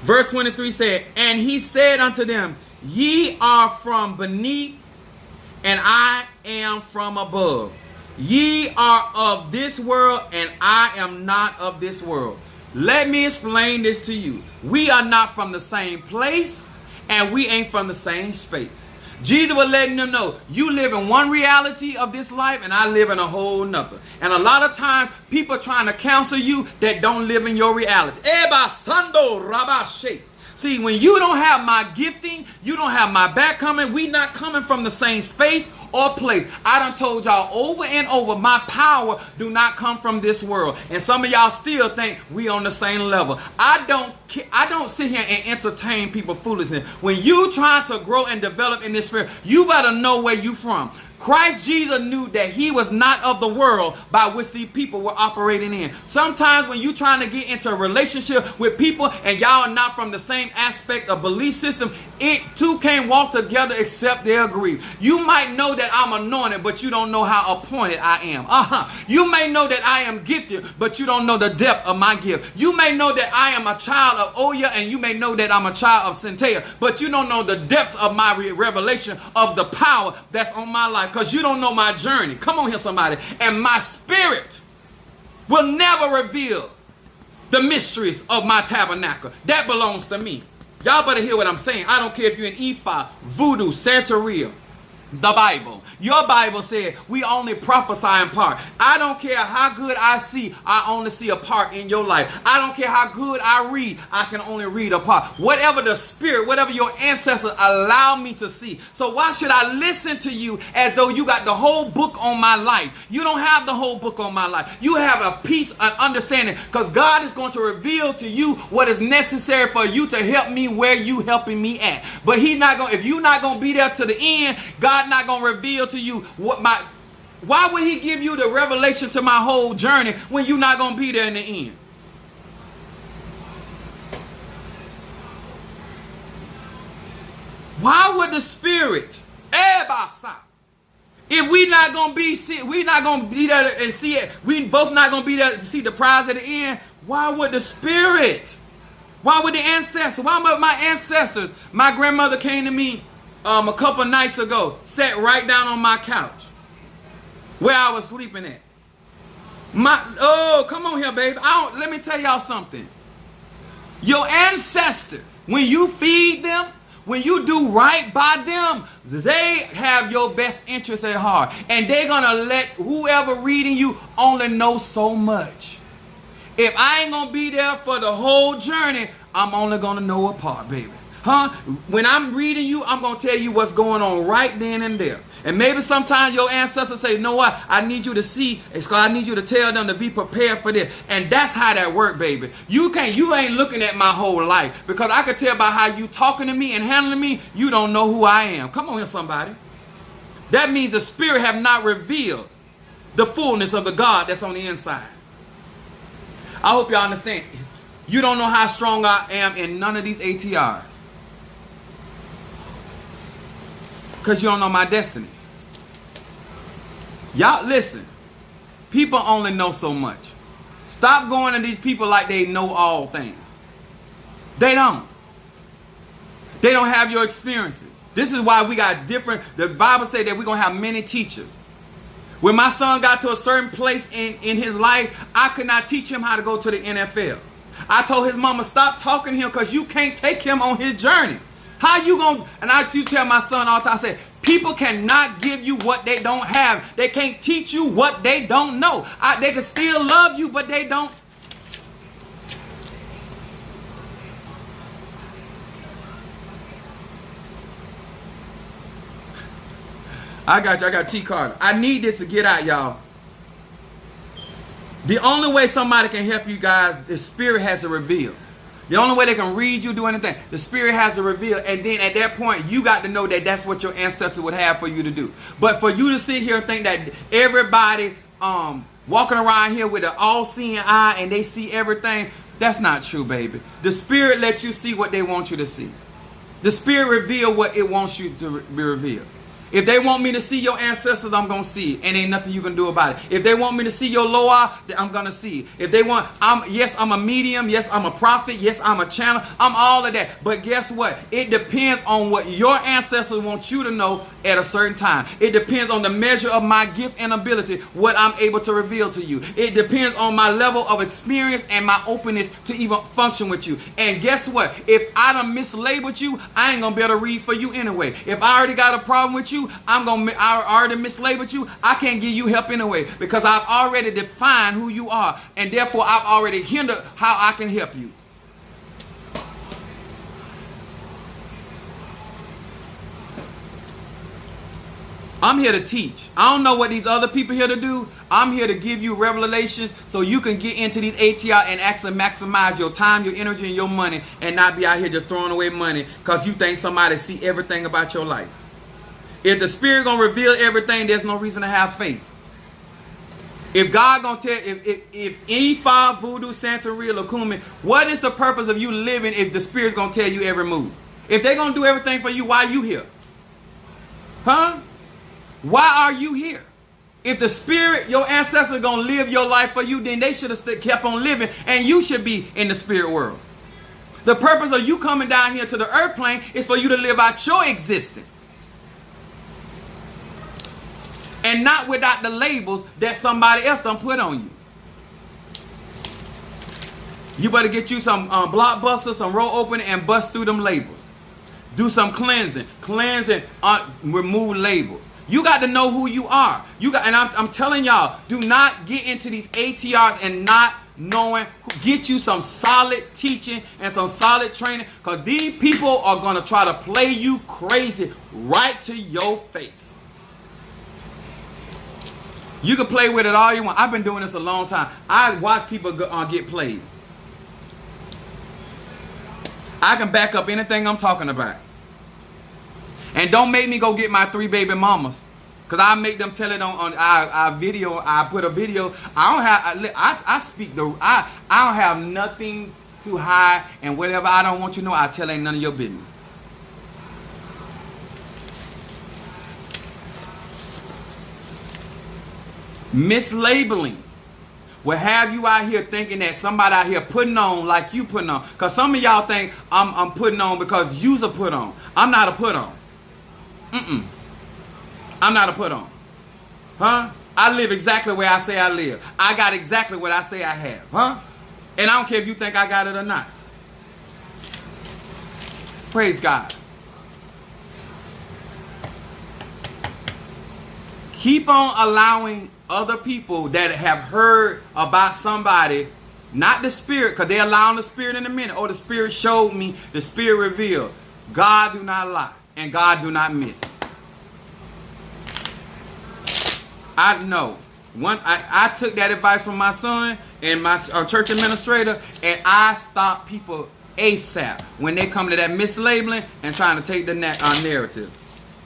Verse 23 said, and he said unto them, ye are from beneath, and I am from above. Ye are of this world, and I am not of this world. Let me explain this to you. We are not from the same place, and we ain't from the same space. Jesus was letting them know, you live in one reality of this life and I live in a whole nother. And a lot of times people trying to counsel you that don't live in your reality. See, when you don't have my gifting, you don't have my back coming, we not coming from the same space or place. I done told y'all over and over, my power do not come from this world. And some of y'all still think we on the same level. I don't sit here and entertain people foolishness. When you trying to grow and develop in this spirit, you better know where you from. Christ Jesus knew that he was not of the world by which these people were operating in. Sometimes when you're trying to get into a relationship with people and y'all are not from the same aspect of belief system, it two can't walk together except they agree. You might know that I'm anointed, but you don't know how appointed I am. You may know that I am gifted, but you don't know the depth of my gift. You may know that I am a child of Oya, and you may know that I'm a child of Centea, but you don't know the depths of my revelation of the power that's on my life, because you don't know my journey. Come on here, somebody. And my spirit will never reveal the mysteries of my tabernacle. That belongs to me. Y'all better hear what I'm saying. I don't care if you're in Ifa, Voodoo, Santeria, the Bible. Your Bible said we only prophesy in part. I don't care how good I see, I only see a part in your life. I don't care how good I read, I can only read a part. Whatever the spirit, whatever your ancestors allow me to see. So why should I listen to you as though you got the whole book on my life? You don't have the whole book on my life. You have a piece of understanding, because God is going to reveal to you what is necessary for you to help me where you helping me at. But he's not going, if you're not going to be there to the end, God not going to reveal to you what my, why would he give you the revelation to my whole journey when you're not going to be there in the end? Why would the spirit, if we not going to be, we not going to be there and see it, we both not going to be there to see the prize at the end, why would the spirit, why would the ancestors, why would my ancestors, my grandmother came to me a couple nights ago, sat right down on my couch where I was sleeping at. Come on here, baby. Let me tell y'all something. Your ancestors, when you feed them, when you do right by them, they have your best interest at heart. And they're going to let whoever reading you only know so much. If I ain't going to be there for the whole journey, I'm only going to know a part, baby. When I'm reading you, I'm going to tell you what's going on right then and there. And maybe sometimes your ancestors say, you know what, I need you to see, it's because I need you to tell them to be prepared for this. And that's how that work, baby. You ain't looking at my whole life, because I can tell by how you talking to me and handling me, you don't know who I am. Come on here, somebody. That means the spirit have not revealed the fullness of the God that's on the inside. I hope y'all understand. You don't know how strong I am in none of these ATRs, because you don't know my destiny. Y'all listen. People only know so much. Stop going to these people like they know all things. They don't. They don't have your experiences. This is why we got different. The Bible says that we're going to have many teachers. When my son got to a certain place in his life, I could not teach him how to go to the NFL. I told his mama, stop talking to him, because you can't take him on his journey. How you going to, and I do tell my son all the time, I say, people cannot give you what they don't have. They can't teach you what they don't know. They can still love you, but they don't. I got T Carter. I need this to get out, y'all. The only way somebody can help you guys, the spirit has to reveal. The only way they can read you, do anything, the spirit has to reveal. And then at that point, you got to know that that's what your ancestors would have for you to do. But for you to sit here and think that everybody walking around here with an all-seeing eye and they see everything, that's not true, baby. The spirit lets you see what they want you to see. The spirit reveal what it wants you to be revealed. If they want me to see your ancestors, I'm going to see it. And ain't nothing you can do about it. If they want me to see your Loa, I'm going to see it. If they want, yes, I'm a medium. Yes, I'm a prophet. Yes, I'm a channel. I'm all of that. But guess what? It depends on what your ancestors want you to know at a certain time. It depends on the measure of my gift and ability, what I'm able to reveal to you. It depends on my level of experience and my openness to even function with you. And guess what? If I done mislabeled you, I ain't going to be able to read for you anyway. If I already got a problem with you, I already mislabeled you. I can't give you help anyway because I've already defined who you are, and therefore I've already hindered how I can help you. I'm here to teach. I don't know what these other people here to do. I'm here to give you revelations so you can get into these ATR and actually maximize your time, your energy, and your money, and not be out here just throwing away money because you think somebody see everything about your life. If the Spirit gonna reveal everything, there's no reason to have faith. If God gonna tell, if Ifa, Voodoo, Santeria, Lukumi, what is the purpose of you living if the Spirit's gonna tell you every move? If they're gonna do everything for you, why are you here? Huh? Why are you here? If the Spirit, your ancestors, gonna live your life for you, then they should have kept on living, and you should be in the spirit world. The purpose of you coming down here to the earth plane is for you to live out your existence. And not without the labels that somebody else done put on you. You better get you some blockbusters, some roll opening, and bust through them labels. Do some cleansing. Remove labels. You got to know who you are. And I'm telling y'all, do not get into these ATRs and not knowing. Get you some solid teaching and some solid training, because these people are going to try to play you crazy right to your face. You can play with it all you want. I've been doing this a long time. I watch people get played. I can back up anything I'm talking about. And don't make me go get my 3 baby mamas, because I make them tell it on our video. I put a video. I don't have nothing to hide, and whatever I don't want you to know, I tell ain't none of your business. Mislabeling will have you out here thinking that somebody out here putting on like you putting on. Because some of y'all think I'm putting on because you's a put on. I'm not a put on. I'm not a put on. Huh? I live exactly where I say I live. I got exactly what I say I have. Huh? And I don't care if you think I got it or not. Praise God. Keep on allowing other people that have heard about somebody, not the Spirit, because they're allowing the Spirit in a minute. Oh, the Spirit showed me, the Spirit revealed. God do not lie, and God do not miss. I know. I took that advice from my son and my church administrator, and I stopped people ASAP when they come to that mislabeling and trying to take the narrative.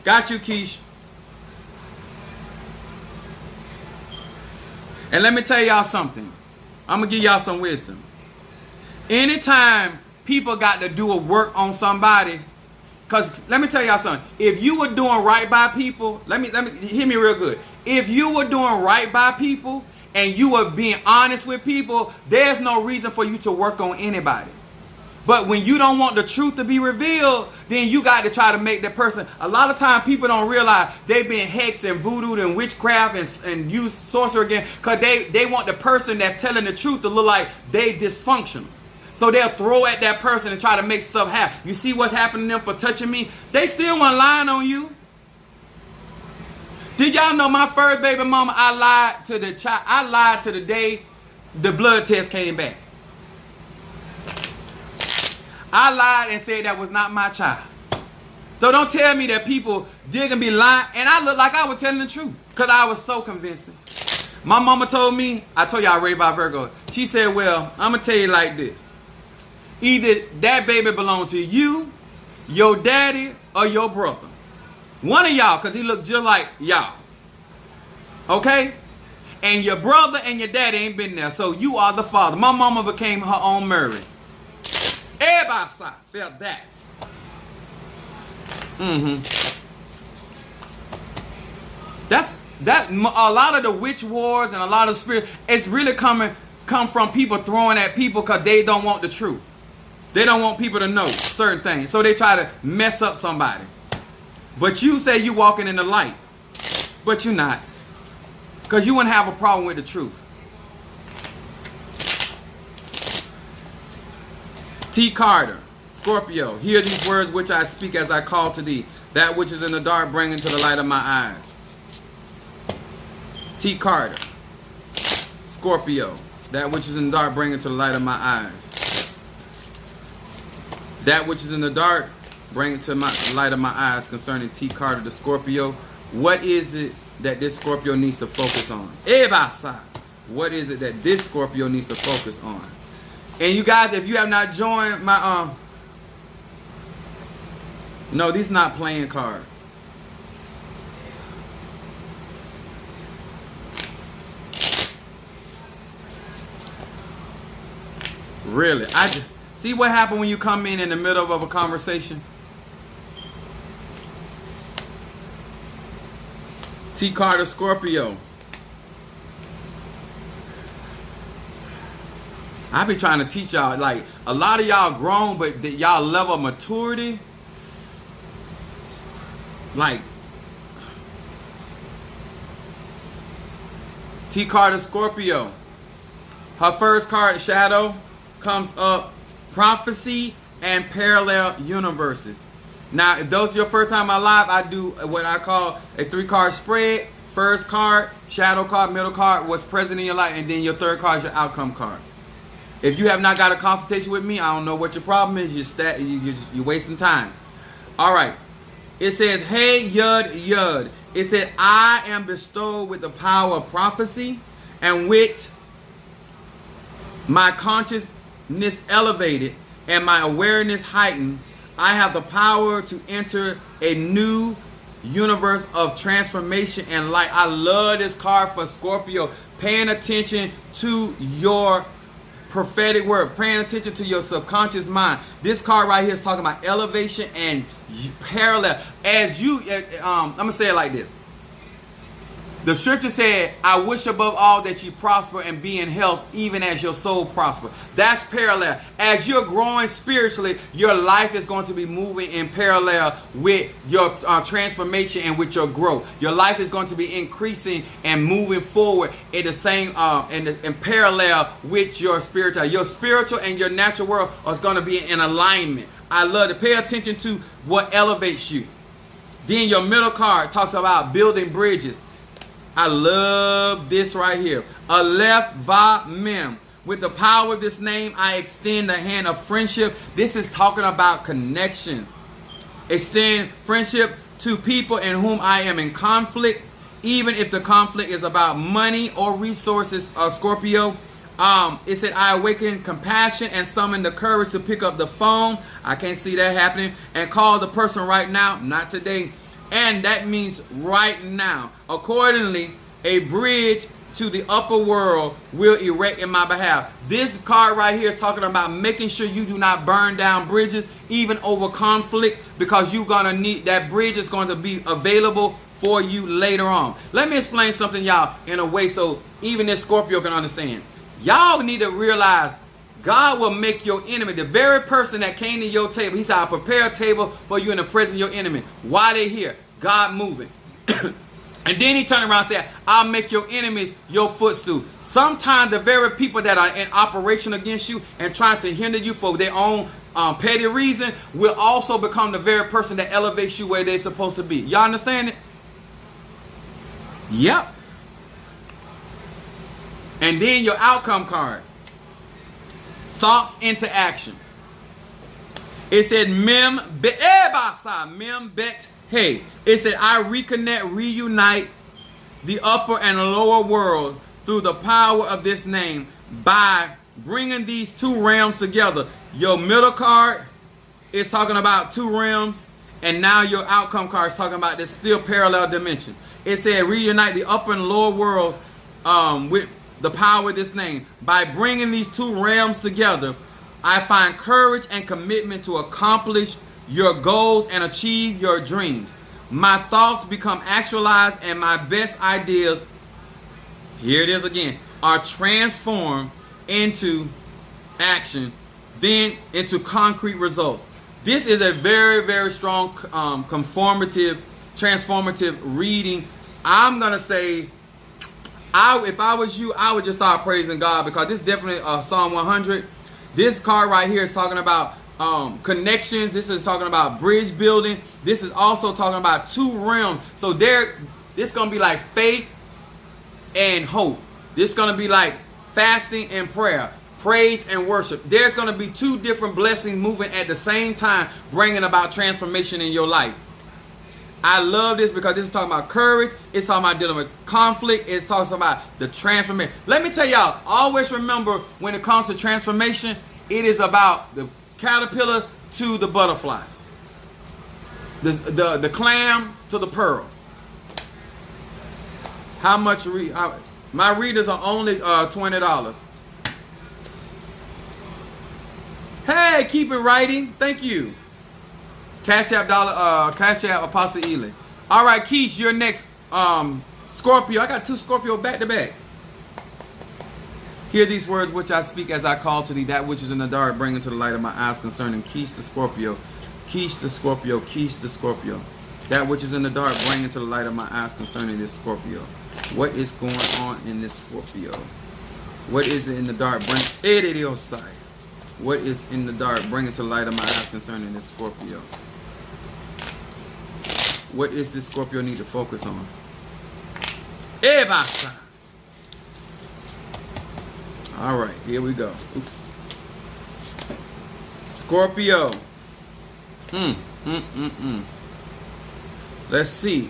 Got you, Keish. And let me tell y'all something. I'm going to give y'all some wisdom. Anytime people got to do a work on somebody, because let me tell y'all something. If you were doing right by people, let me hear me real good. If you were doing right by people and you were being honest with people, there's no reason for you to work on anybody. But when you don't want the truth to be revealed, then you got to try to make that person. A lot of times people don't realize they've been hexed and voodooed and witchcraft and used sorcery again, because they want the person that's telling the truth to look like they dysfunctional. So they'll throw at that person and try to make stuff happen. You see what's happening to them for touching me? They still want lying on you. Did y'all know my first baby mama, I lied to the child. I lied to the day the blood test came back. I lied and said that was not my child. So don't tell me that people didn't be lying. And I looked like I was telling the truth, because I was so convincing. My mama told me, I told y'all I raised by Virgo. She said, well, I'm going to tell you like this. Either that baby belonged to you, your daddy, or your brother. One of y'all, because he looked just like y'all. Okay? And your brother and your daddy ain't been there, so you are the father. My mama became her own Mary. Everybody felt that. That a lot of the witch wars and a lot of spirit, it's really come from people throwing at people because they don't want the truth. They don't want people to know certain things. So they try to mess up somebody. But you say you walking in the light. But you're not. Because you wouldn't have a problem with the truth. T. Carter, Scorpio, hear these words which I speak as I call to thee. That which is in the dark bring into the light of my eyes. T. Carter, Scorpio, that which is in the dark bring into the light of my eyes. That which is in the dark bring it to my light of my eyes concerning T. Carter, the Scorpio. What is it that this Scorpio needs to focus on? What is it that this Scorpio needs to focus on? And you guys, if you have not joined my no, these not playing cards. Really, I just see what happened when you come in the middle of a conversation. T. Carter, Scorpio. I be trying to teach y'all, like, a lot of y'all grown, but y'all level of maturity, like, T. Carter, Scorpio. Her first card, Shadow, comes up, Prophecy and Parallel Universes. Now, if those are your first time on live, I do what I call a 3-card spread. First card, shadow card, middle card, what's present in your life, and then your third card is your outcome card. If you have not got a consultation with me, I don't know what your problem is. You're wasting time. All right. It says, hey, Yud, Yud. It said, I am bestowed with the power of prophecy, and with my consciousness elevated and my awareness heightened, I have the power to enter a new universe of transformation and light. I love this card for Scorpio. Paying attention to your prophetic word. Paying attention to your subconscious mind. This card right here is talking about elevation and parallel. As you, I'm going to say it like this. The scripture said, I wish above all that you prosper and be in health, even as your soul prosper. That's parallel. As you're growing spiritually, your life is going to be moving in parallel with your transformation and with your growth. Your life is going to be increasing and moving forward in the same, in parallel with your spiritual. Your spiritual and your natural world are going to be in alignment. I love to pay attention to what elevates you. Then your middle card talks about building bridges. I love this right here. Aleph Va Mem. With the power of this name, I extend the hand of friendship. This is talking about connections. Extend friendship to people in whom I am in conflict, even if the conflict is about money or resources, Scorpio. It said, I awaken compassion and summon the courage to pick up the phone. I can't see that happening. And call the person right now, not today. And that means right now. Accordingly, a bridge to the upper world will erect in my behalf. This card right here is talking about making sure you do not burn down bridges, even over conflict, because you're going to need that bridge is going to be available for you later on. Let me explain something, y'all, in a way so even this Scorpio can understand. Y'all need to realize God will make your enemy, the very person that came to your table. He said, I'll prepare a table for you in the presence of your enemy. Why they here? God moving. And then he turned around and said, I'll make your enemies your footstool. Sometimes the very people that are in operation against you and trying to hinder you for their own petty reason will also become the very person that elevates you where they're supposed to be. Y'all understand it? Yep. And then your outcome card. Thoughts into action. It said, Mem bet hey. It said, I reconnect, reunite the upper and the lower world through the power of this name by bringing these two realms together. Your middle card is talking about two realms, and now your outcome card is talking about this still parallel dimension. It said, reunite the upper and lower world with the power of this name. By bringing these two realms together, I find courage and commitment to accomplish your goals and achieve your dreams. My thoughts become actualized and my best ideas, here it is again, are transformed into action, then into concrete results. This is a very, very strong transformative reading. I'm going to say, if I was you, I would just start praising God, because this is definitely Psalm 100. This card right here is talking about connections. This is talking about bridge building. This is also talking about two realms. So this is going to be like faith and hope. This is going to be like fasting and prayer, praise and worship. There's going to be two different blessings moving at the same time, bringing about transformation in your life. I love this because this is talking about courage. It's talking about dealing with conflict. It's talking about the transformation. Let me tell y'all, always remember, when it comes to transformation, it is about the caterpillar to the butterfly, the clam to the pearl. How much my readers are only $20. Hey, keep it writing. Thank you. Cash App Apostle Ely. All right, Keish, you're next. Scorpio. I got two Scorpio back to back. Hear these words which I speak as I call to thee, that which is in the dark, bring into the light of my eyes concerning Keish the Scorpio. Keish the Scorpio. Keish the Scorpio. That which is in the dark, bring into the light of my eyes concerning this Scorpio. What is going on in this Scorpio? What is it in the dark? Bring it in sight. What is in the dark? Bring it to the light of my eyes concerning this Scorpio. What is this Scorpio need to focus on? All right, here we go. Oops. Scorpio. Let's see.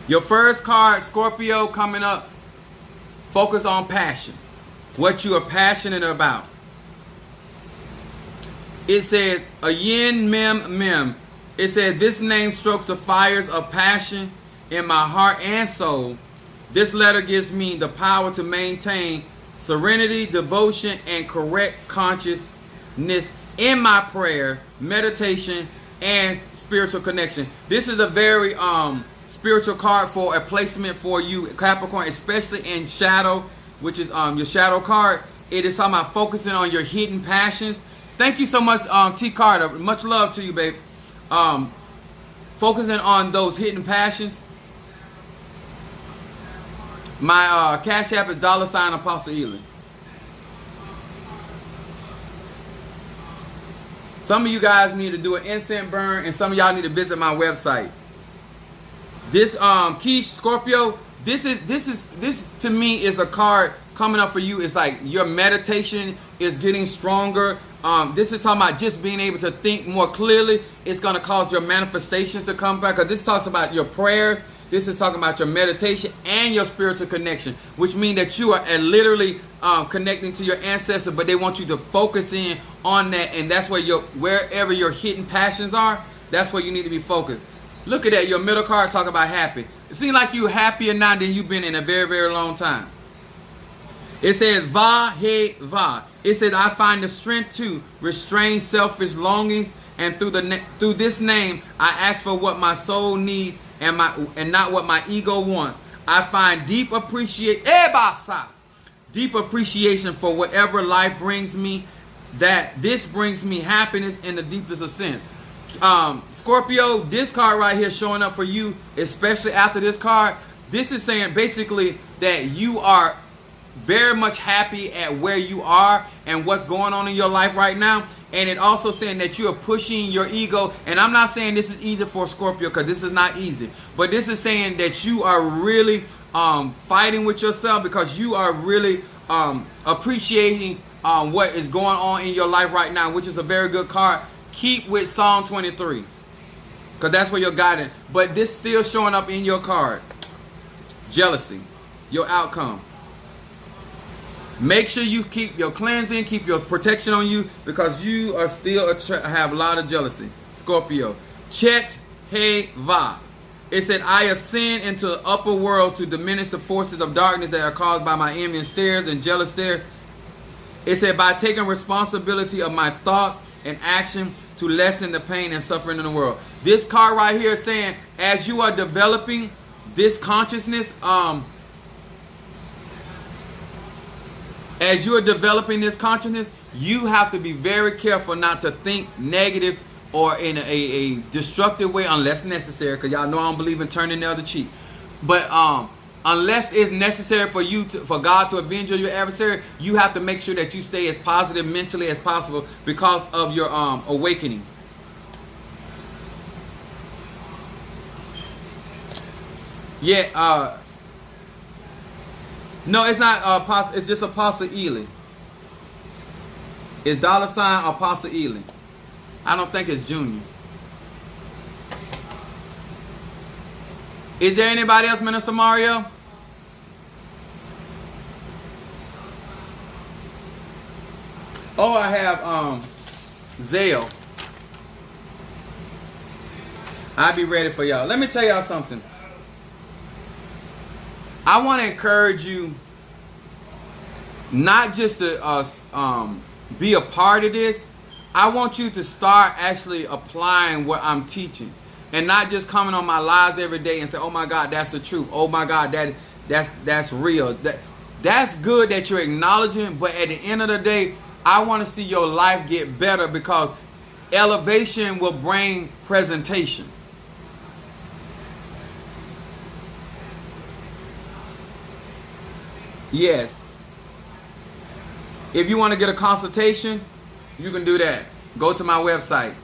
Your first card, Scorpio, coming up. Focus on passion. What you are passionate about. It says, a yin mem mem. It says, this name strokes the fires of passion in my heart and soul. This letter gives me the power to maintain serenity, devotion, and correct consciousness in my prayer, meditation, and spiritual connection. This is a very spiritual card for a placement for you, Capricorn, especially in shadow, which is your shadow card. It is talking about focusing on your hidden passions. Thank you so much, T. Carter. Much love to you, babe. Focusing on those hidden passions. My Cash App is $ Apostle Ely. Some of you guys need to do an incense burn, and some of y'all need to visit my website. This Keish Scorpio, this to me is a card coming up for you. It's like your meditation is getting stronger. This is talking about just being able to think more clearly. It's going to cause your manifestations to come back. Because this talks about your prayers. This is talking about your meditation and your spiritual connection, which means that you are literally connecting to your ancestors, but they want you to focus in on that, and that's where wherever your hidden passions are, that's where you need to be focused. Look at that, your middle card talking about happy. It seems like you're happier now than you've been in a very, very long time. It says, Va He Va. It says, I find the strength to restrain selfish longings, and through this name, I ask for what my soul needs and not what my ego wants. I find deep appreciation for whatever life brings me, that this brings me happiness in the deepest of sense. Scorpio, this card right here showing up for you, especially after this card, this is saying basically that you are very much happy at where you are and what's going on in your life right now. And it also saying that you are pushing your ego. And I'm not saying this is easy for Scorpio, because this is not easy. But this is saying that you are really fighting with yourself, because you are really appreciating what is going on in your life right now, which is a very good card. Keep with Psalm 23, because that's where you're guiding. But this still showing up in your card. Jealousy, your outcome. Make sure you keep your cleansing, keep your protection on you, because you are still have a lot of jealousy. Scorpio. Chet He Va. It said, I ascend into the upper world to diminish the forces of darkness that are caused by my envious stares and jealous stare. It said, by taking responsibility of my thoughts and action to lessen the pain and suffering in the world. This card right here is saying as you are developing this consciousness, you have to be very careful not to think negative or in a destructive way unless necessary, because y'all know I don't believe in turning the other cheek. But unless it's necessary for God to avenge your adversary, you have to make sure that you stay as positive mentally as possible because of your awakening. Yeah, no, it's not Apostle, it's just Apostle Ely. It's $ Apostle Ely. I don't think it's Junior. Is there anybody else, Minister Mario? Oh, I have Zale. I'll be ready for y'all. Let me tell y'all something. I want to encourage you not just to be a part of this. I want you to start actually applying what I'm teaching, and not just coming on my lives every day and say, "Oh my God, that's the truth. Oh my God, that's real." That's good that you're acknowledging, but at the end of the day, I want to see your life get better, because elevation will bring presentation. Yes. If you want to get a consultation, you can do that. Go to my website.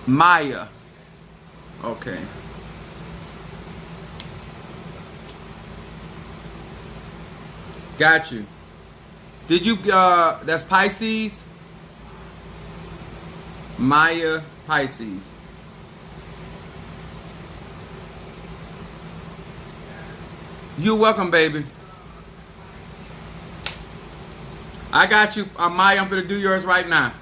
Maya. Okay. Got you. Did you, that's Pisces? Maya Pisces. You're welcome, baby. I got you, Maya. I'm going to do yours right now.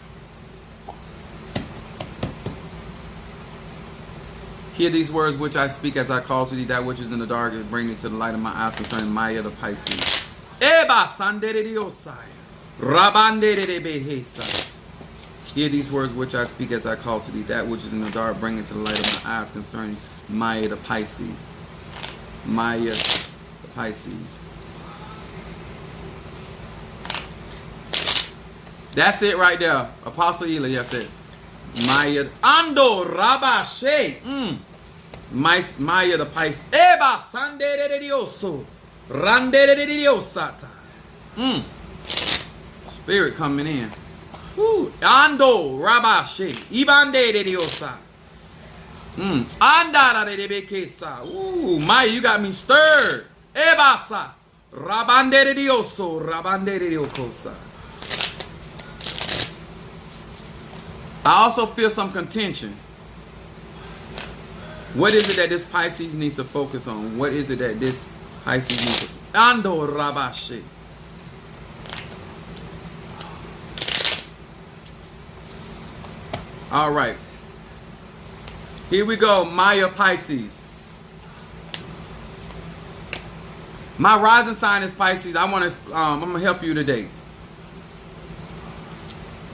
Hear these words which I speak as I call to thee that which is in the dark, and bring me to the light of my eyes concerning Maya the Pisces. Eba sandere diosai. Rabandere de behesa. Hear these words which I speak as I call to thee that which is in the dark, bring it to the light of my eyes concerning Maya the Pisces. Maya the Pisces. That's it right there. Apostle Ely, that's it. Maya Ando Rabashe. Maya the Pisces. Eba Sandere de Dioso. Randere de Diosata. Spirit coming in. Ando Rabashe. Ibande de Diosa. Andara de Bekesa. Maya, you got me stirred. Ebasa. Rabande de Dioso. Rabande de Diocosa. I also feel some contention. What is it that this Pisces needs to focus on? What is it that this Pisces needs to... Ando Rabashe. All right. Here we go. Maya Pisces. My rising sign is Pisces. I'm going to help you today.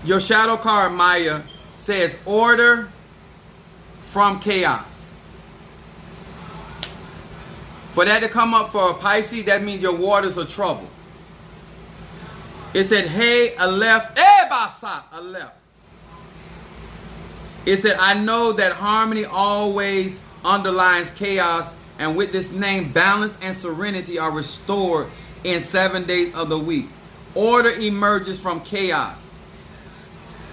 Your shadow card, Maya, says order from chaos. For that to come up for a Pisces, that means your waters are trouble. It said, hey, Aleph, Ebasa, Aleph. It said, I know that harmony always underlines chaos, and with this name, balance and serenity are restored in 7 days of the week. Order emerges from chaos.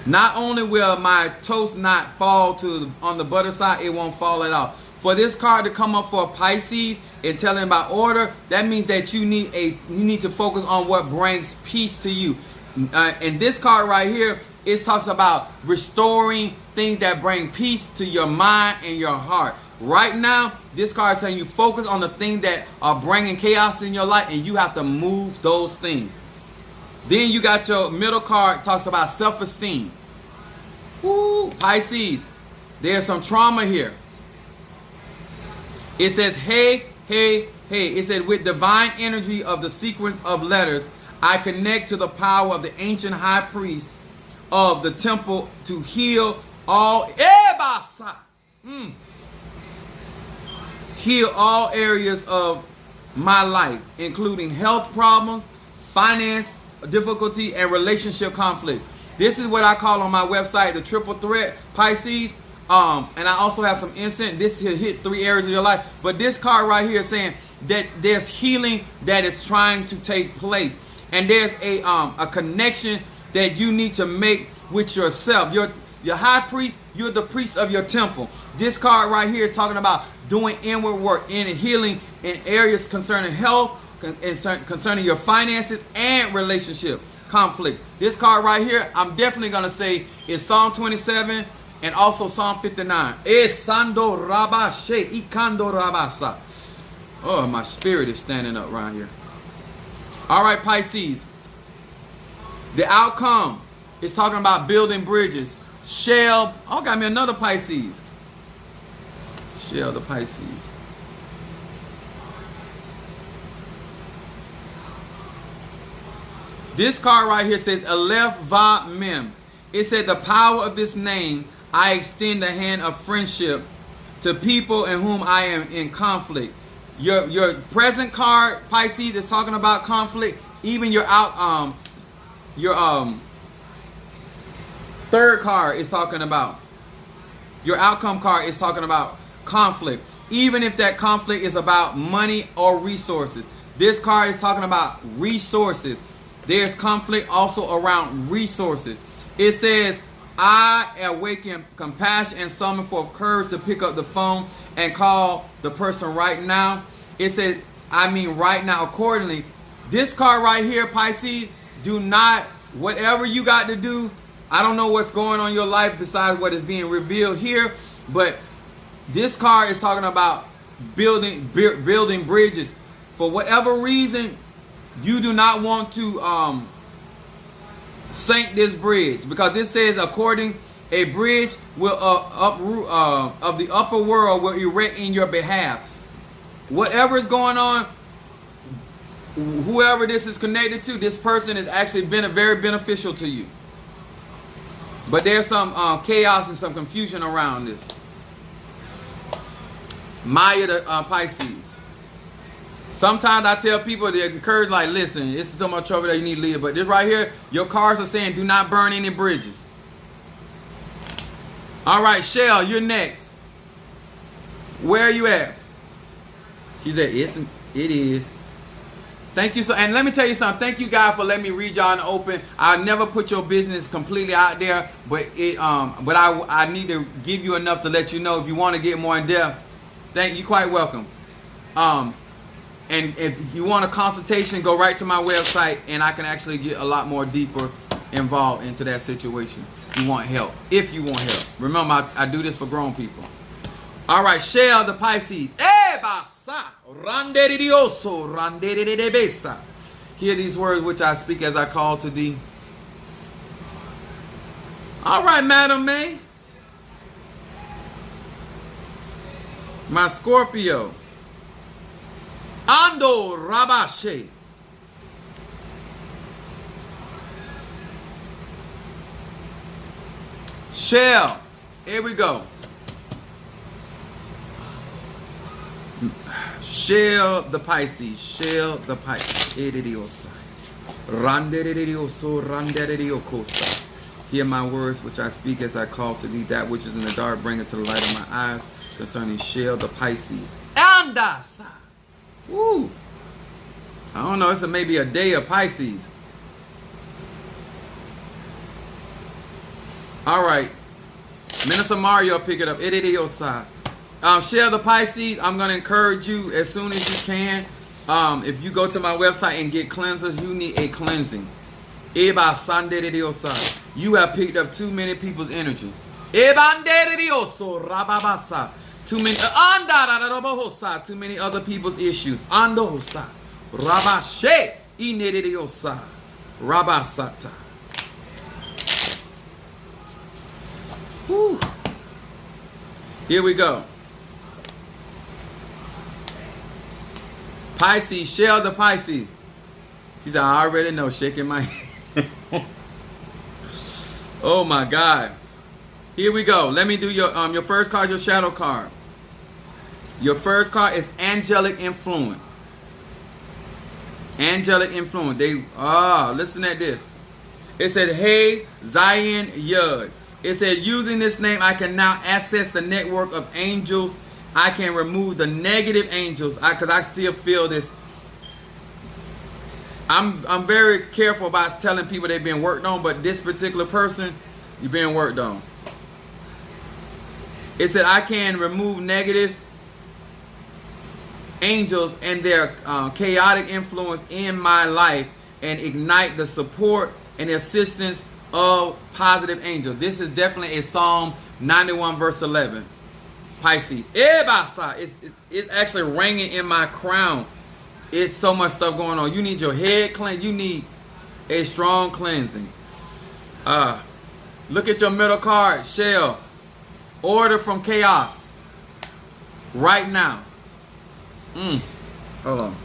Not only will my toast not fall on the butter side, it won't fall at all. For this card to come up for Pisces and telling about order, that means that you need to focus on what brings peace to you. And this card right here, it talks about restoring things that bring peace to your mind and your heart. Right now, this card is saying you focus on the things that are bringing chaos in your life, and you have to move those things. Then you got your middle card, talks about self-esteem. Woo, Pisces, there's some trauma here. It says, hey, hey, hey. It said, with divine energy of the sequence of letters, I connect to the power of the ancient high priest of the temple to heal all heal all areas of my life, including health problems, finance difficulty, and relationship conflict. This is what I call on my website the triple threat Pisces. And I also have some incense. This will hit 3 areas of your life. But this card right here is saying that there's healing that is trying to take place. And there's a connection that you need to make with yourself. Your high priest, you're the priest of your temple. This card right here is talking about doing inward work in healing in areas concerning health, concerning your finances and relationship conflict. This card right here, I'm definitely going to say is Psalm 27 and also Psalm 59. Oh, my spirit is standing up right here. All right, Pisces. The outcome is talking about building bridges. Shell. Oh, got me another Pisces. Shell the Pisces. This card right here says Aleph Va Mem. It said the power of this name, I extend the hand of friendship to people in whom I am in conflict. Your present card, Pisces, is talking about conflict. Even your third card is talking about, your outcome card is talking about conflict. Even if that conflict is about money or resources. This card is talking about resources. There's conflict also around resources. It says, I awaken compassion and summon forth courage to pick up the phone and call the person right now. It says, I mean right now accordingly. This card right here, Pisces, do not, whatever you got to do, I don't know what's going on in your life besides what is being revealed here, but this card is talking about building bridges. For whatever reason, you do not want to sink this bridge, because this says according a bridge will uproot of the upper world will erect in your behalf. Whatever is going on, whoever this is connected to, this person has actually been very beneficial to you. But there's some chaos and some confusion around this. Maya the Pisces. Sometimes I tell people to encourage, like, listen, it's so much trouble that you need to leave. But this right here, your cards are saying do not burn any bridges. All right, Shell, you're next. Where are you at? She said, it is. Thank you. And let me tell you something. Thank you guys for letting me read y'all in the open. I never put your business completely out there, but I need to give you enough to let you know if you want to get more in depth. Thank you. Quite welcome. And if you want a consultation, go right to my website, and I can actually get a lot more deeper involved into that situation. You want help. If you want help. Remember, I do this for grown people. All right, Shell the Pisces. Hear these words which I speak as I call to thee. All right, Madam May. My Scorpio. Ando Rabashe. Shell. Here we go. Shell the Pisces. Shell the Pisces. Hear my words which I speak as I call to thee. That which is in the dark, bring it to the light of my eyes. Concerning Shell the Pisces. Andasa. Woo. I don't know. It's maybe a day of Pisces. All right. Minister Mario, pick it up. Shell the Pisces, I'm going to encourage you as soon as you can. If you go to my website and get cleansers, you need a cleansing. You have picked up too many people's energy. Too many other people's issues. Whew. Here we go. Pisces, Shell the Pisces. She said, I already know, shaking my head. Oh my God. Here we go. Let me do your first card, your shadow card. Your first card is angelic influence. Angelic influence. Listen at this. It said, hey, Zion Yud. It said, using this name, I can now access the network of angels. I can remove the negative angels because I still feel this. I'm very careful about telling people they've been worked on, but this particular person, you're being worked on. It said, I can remove negative angels and their chaotic influence in my life and ignite the support and assistance of positive angels. This is definitely a Psalm 91 verse 11. Pisces. It's actually ringing in my crown. It's so much stuff going on. You need your head cleansed. You need a strong cleansing. Look at your middle card, Shell. Order from chaos. Right now. Hold on.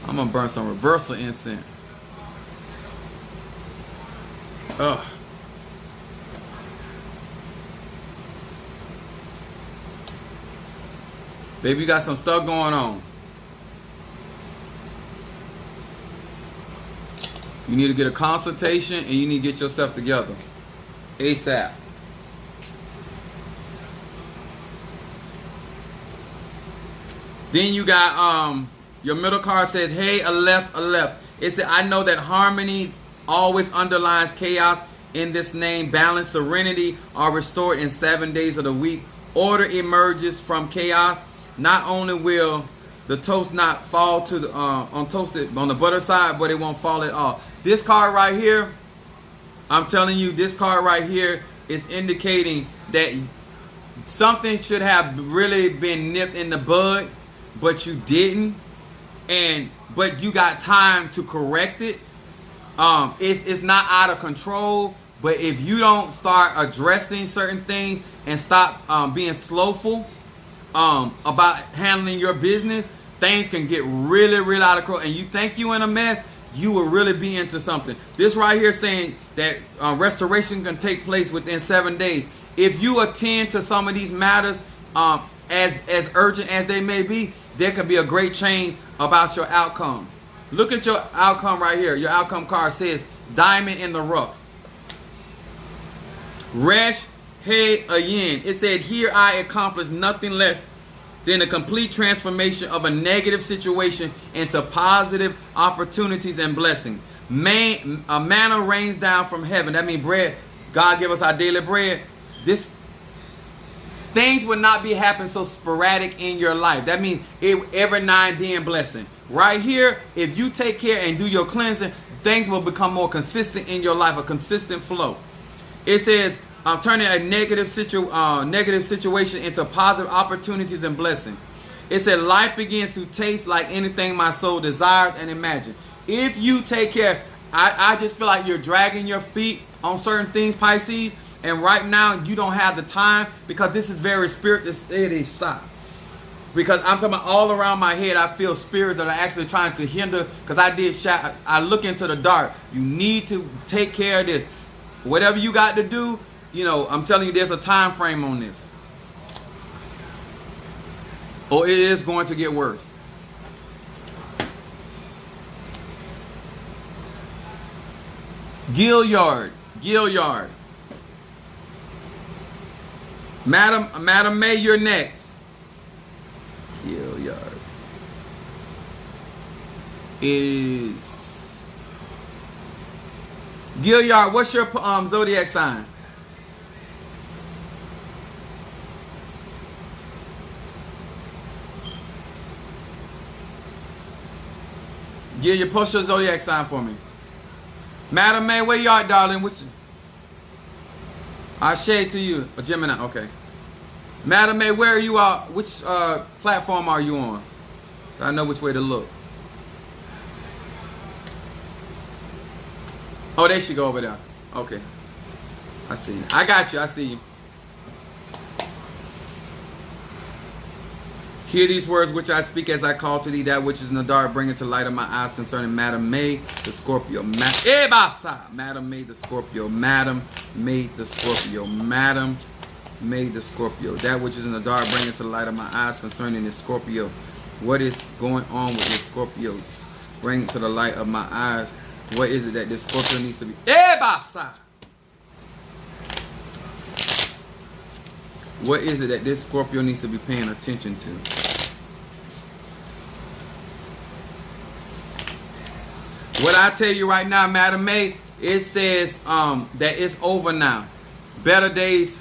I'm going to burn some reversal incense. Baby, you got some stuff going on. You need to get a consultation and you need to get yourself together. ASAP. Then you got your middle card says, hey, Aleph, Aleph. It said, I know that harmony always underlies chaos. In this name, balance, serenity are restored in 7 days of the week. Order emerges from chaos. Not only will the toast not fall to the on the butter side, but it won't fall at all. This card right here, I'm telling you, this card right here is indicating that something should have really been nipped in the bud, but you didn't, but you got time to correct it. It's not out of control, but if you don't start addressing certain things and stop being slowful about handling your business, things can get really, really out of control. And you think you in a mess, you will really be into something. This right here saying that restoration can take place within 7 days. If you attend to some of these matters as urgent as they may be, there could be a great change about your outcome. Look at your outcome right here. Your outcome card says diamond in the rough. Resh He Ayin. It said, here I accomplished nothing less than a complete transformation of a negative situation into positive opportunities and blessings. A manna rains down from heaven. That means bread. God give us our daily bread. Things will not be happening so sporadic in your life. That means every now and then blessing. Right here, if you take care and do your cleansing, things will become more consistent in your life, a consistent flow. It says, I'm turning a negative situation into positive opportunities and blessings. It said, life begins to taste like anything my soul desires and imagines. If you take care, I just feel like you're dragging your feet on certain things, Pisces, and right now you don't have the time because this is very spiritual. It is soft. Because I'm talking about all around my head, I feel spirits that are actually trying to hinder. Because I look into the dark. You need to take care of this. Whatever you got to do, I'm telling you, there's a time frame on this. Or it is going to get worse. Gilliard. Madam May, you're next. Gilliard is Gilliard. What's your zodiac sign? Gilliard, post your zodiac sign for me. Madam May, where you at, darling? I shade to you. A Gemini, okay. Madam May, where are you at? Which platform are you on? So I know which way to look. Oh, there she go over there. Okay. I see you. I got you. I see you. Hear these words which I speak as I call to thee, that which is in the dark, bring it to light of my eyes concerning Madam May, the Scorpio. Madam May, the Scorpio. Madam May, the Scorpio. Madam May, the Scorpio. That which is in the dark, bring it to the light of my eyes concerning this Scorpio. What is going on with this Scorpio? Bring it to the light of my eyes. What is it that this Scorpio needs to be? What is it that this Scorpio needs to be paying attention to? What I tell you right now, Madam May, it says that it's over now. Better days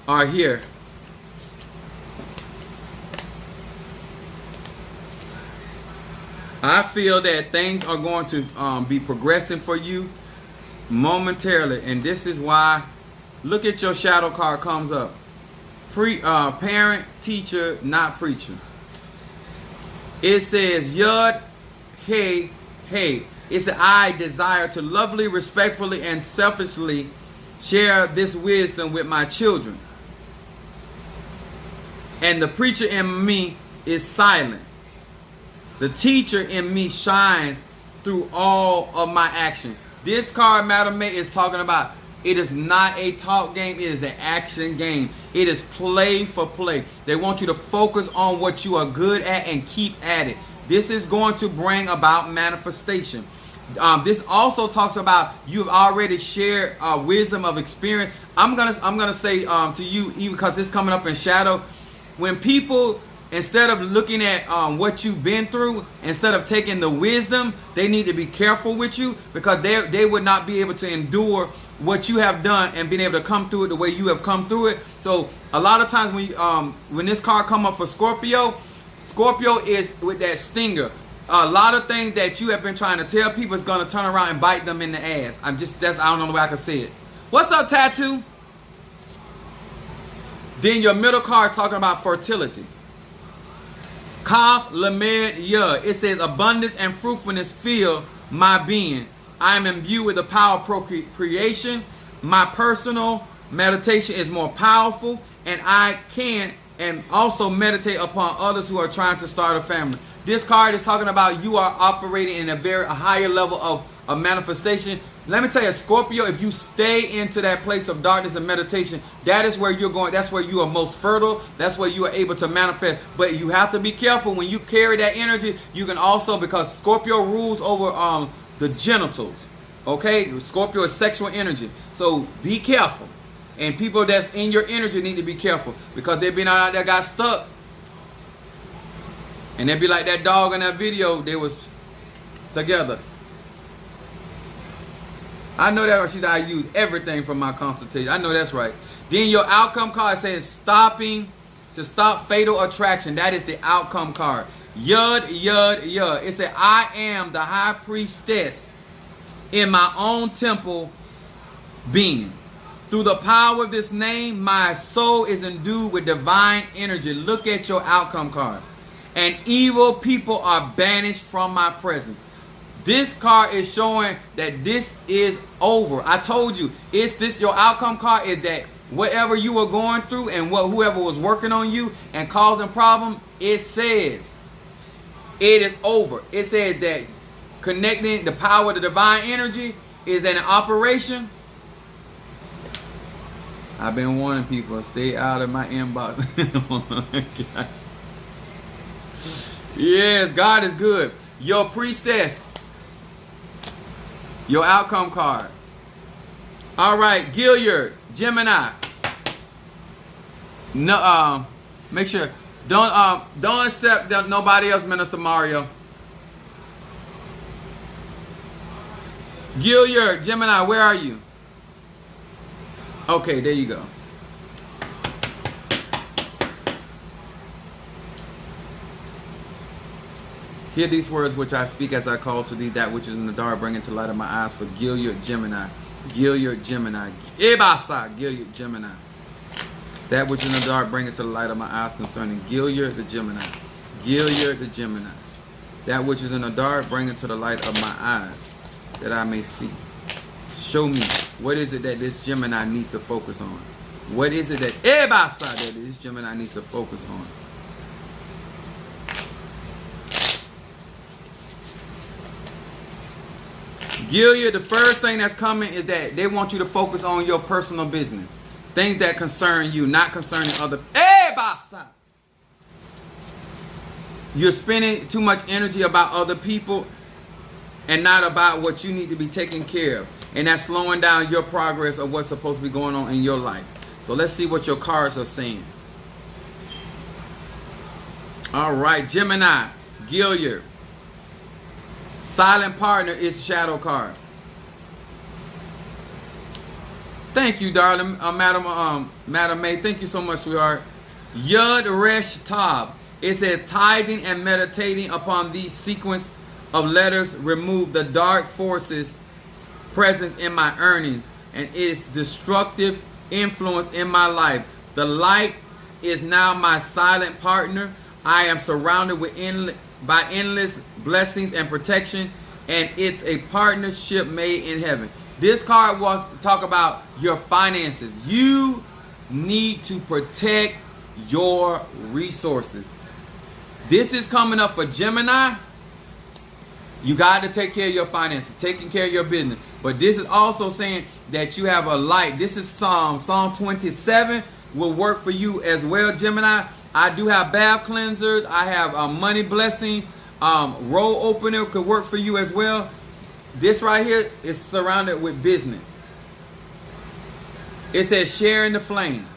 are here. I feel that things are going to be progressing for you momentarily, and this is why. Look at your shadow card comes up. Parent, teacher, not preacher. It says Yud, hey. It's that I desire to lovingly, respectfully, and selfishly share this wisdom with my children. And the preacher in me is silent. The teacher in me shines through all of my action. This card, Madam May, is talking about it is not a talk game. It is an action game. It is play for play. They want you to focus on what you are good at and keep at it. This is going to bring about manifestation. This also talks about you've already shared wisdom of experience. I'm gonna say to you, even because it's coming up in shadow, when people, instead of looking at what you've been through, instead of taking the wisdom, they need to be careful with you, because they would not be able to endure what you have done and being able to come through it the way you have come through it. So a lot of times when this card come up for Scorpio is with that stinger. A lot of things that you have been trying to tell people is going to turn around and bite them in the ass. I don't know the way I can say it. What's up, Tattoo? Then your middle card talking about fertility. Kaf Lamed Yud. It says abundance and fruitfulness fill my being. I am imbued with the power of procreation. My personal meditation is more powerful, and I can and also meditate upon others who are trying to start a family. This card is talking about you are operating in a higher level of manifestation. Let me tell you, Scorpio, if you stay into that place of darkness and meditation, that is where you're going. That's where you are most fertile. That's where you are able to manifest. But you have to be careful when you carry that energy. You can also, because Scorpio rules over the genitals. Okay? Scorpio is sexual energy. So be careful. And people that's in your energy need to be careful, because they've been out there, got stuck. And they'd be like that dog in that video. They was together. I know that she said I use everything from my consultation. I know that's right. Then your outcome card says to stop fatal attraction. That is the outcome card. Yud, Yud, Yud. It said I am the high priestess in my own temple being. Through the power of this name, my soul is endued with divine energy. Look at your outcome card. And evil people are banished from my presence. This card is showing that this is over. I told you, your outcome card is that whatever you were going through and whoever was working on you and causing problem, it says it is over. It says that connecting the power of the divine energy is an operation. I've been warning people, stay out of my inbox. Yes, God is good. Your priestess. Your outcome card. All right, Gilliard, Gemini. No, make sure don't accept nobody else, Minister Mario. Gilliard, Gemini, where are you? Okay, there you go. Hear these words which I speak as I call to thee, that which is in the dark, bring into light of my eyes, for Gilliard, Gemini. Gilliard, Gemini. Ibasa, Gilliard, Gemini. That which is in the dark, bring it to the light of my eyes concerning Gilliard, the Gemini. Gilliard, the Gemini. That which is in the dark, bring it to the light of my eyes, that I may see. Show me, what is it that this Gemini needs to focus on? What is it that Ibasa, that this Gemini needs to focus on? Gilead, the first thing that's coming is that they want you to focus on your personal business. Things that concern you, not concerning other. Hey, basa! You're spending too much energy about other people and not about what you need to be taking care of. And that's slowing down your progress of what's supposed to be going on in your life. So let's see what your cards are saying. All right, Gemini, Gilead. Silent partner is shadow card. Thank you, darling, Madam May. Thank you so much, sweetheart. Yud Resh Tab. It says tithing and meditating upon these sequence of letters remove the dark forces present in my earnings and its destructive influence in my life. The light is now my silent partner. I am surrounded with by endless blessings and protection, and it's a partnership made in heaven. This card wants to talk about your finances. You need to protect your resources. This is coming up for Gemini. You got to take care of your finances, taking care of your business. But this is also saying that you have a light. This is Psalm 27 will work for you as well, Gemini. I do have bath cleansers. I have money blessings. Roll opener could work for you as well. This right here is surrounded with business. It says sharing the flame.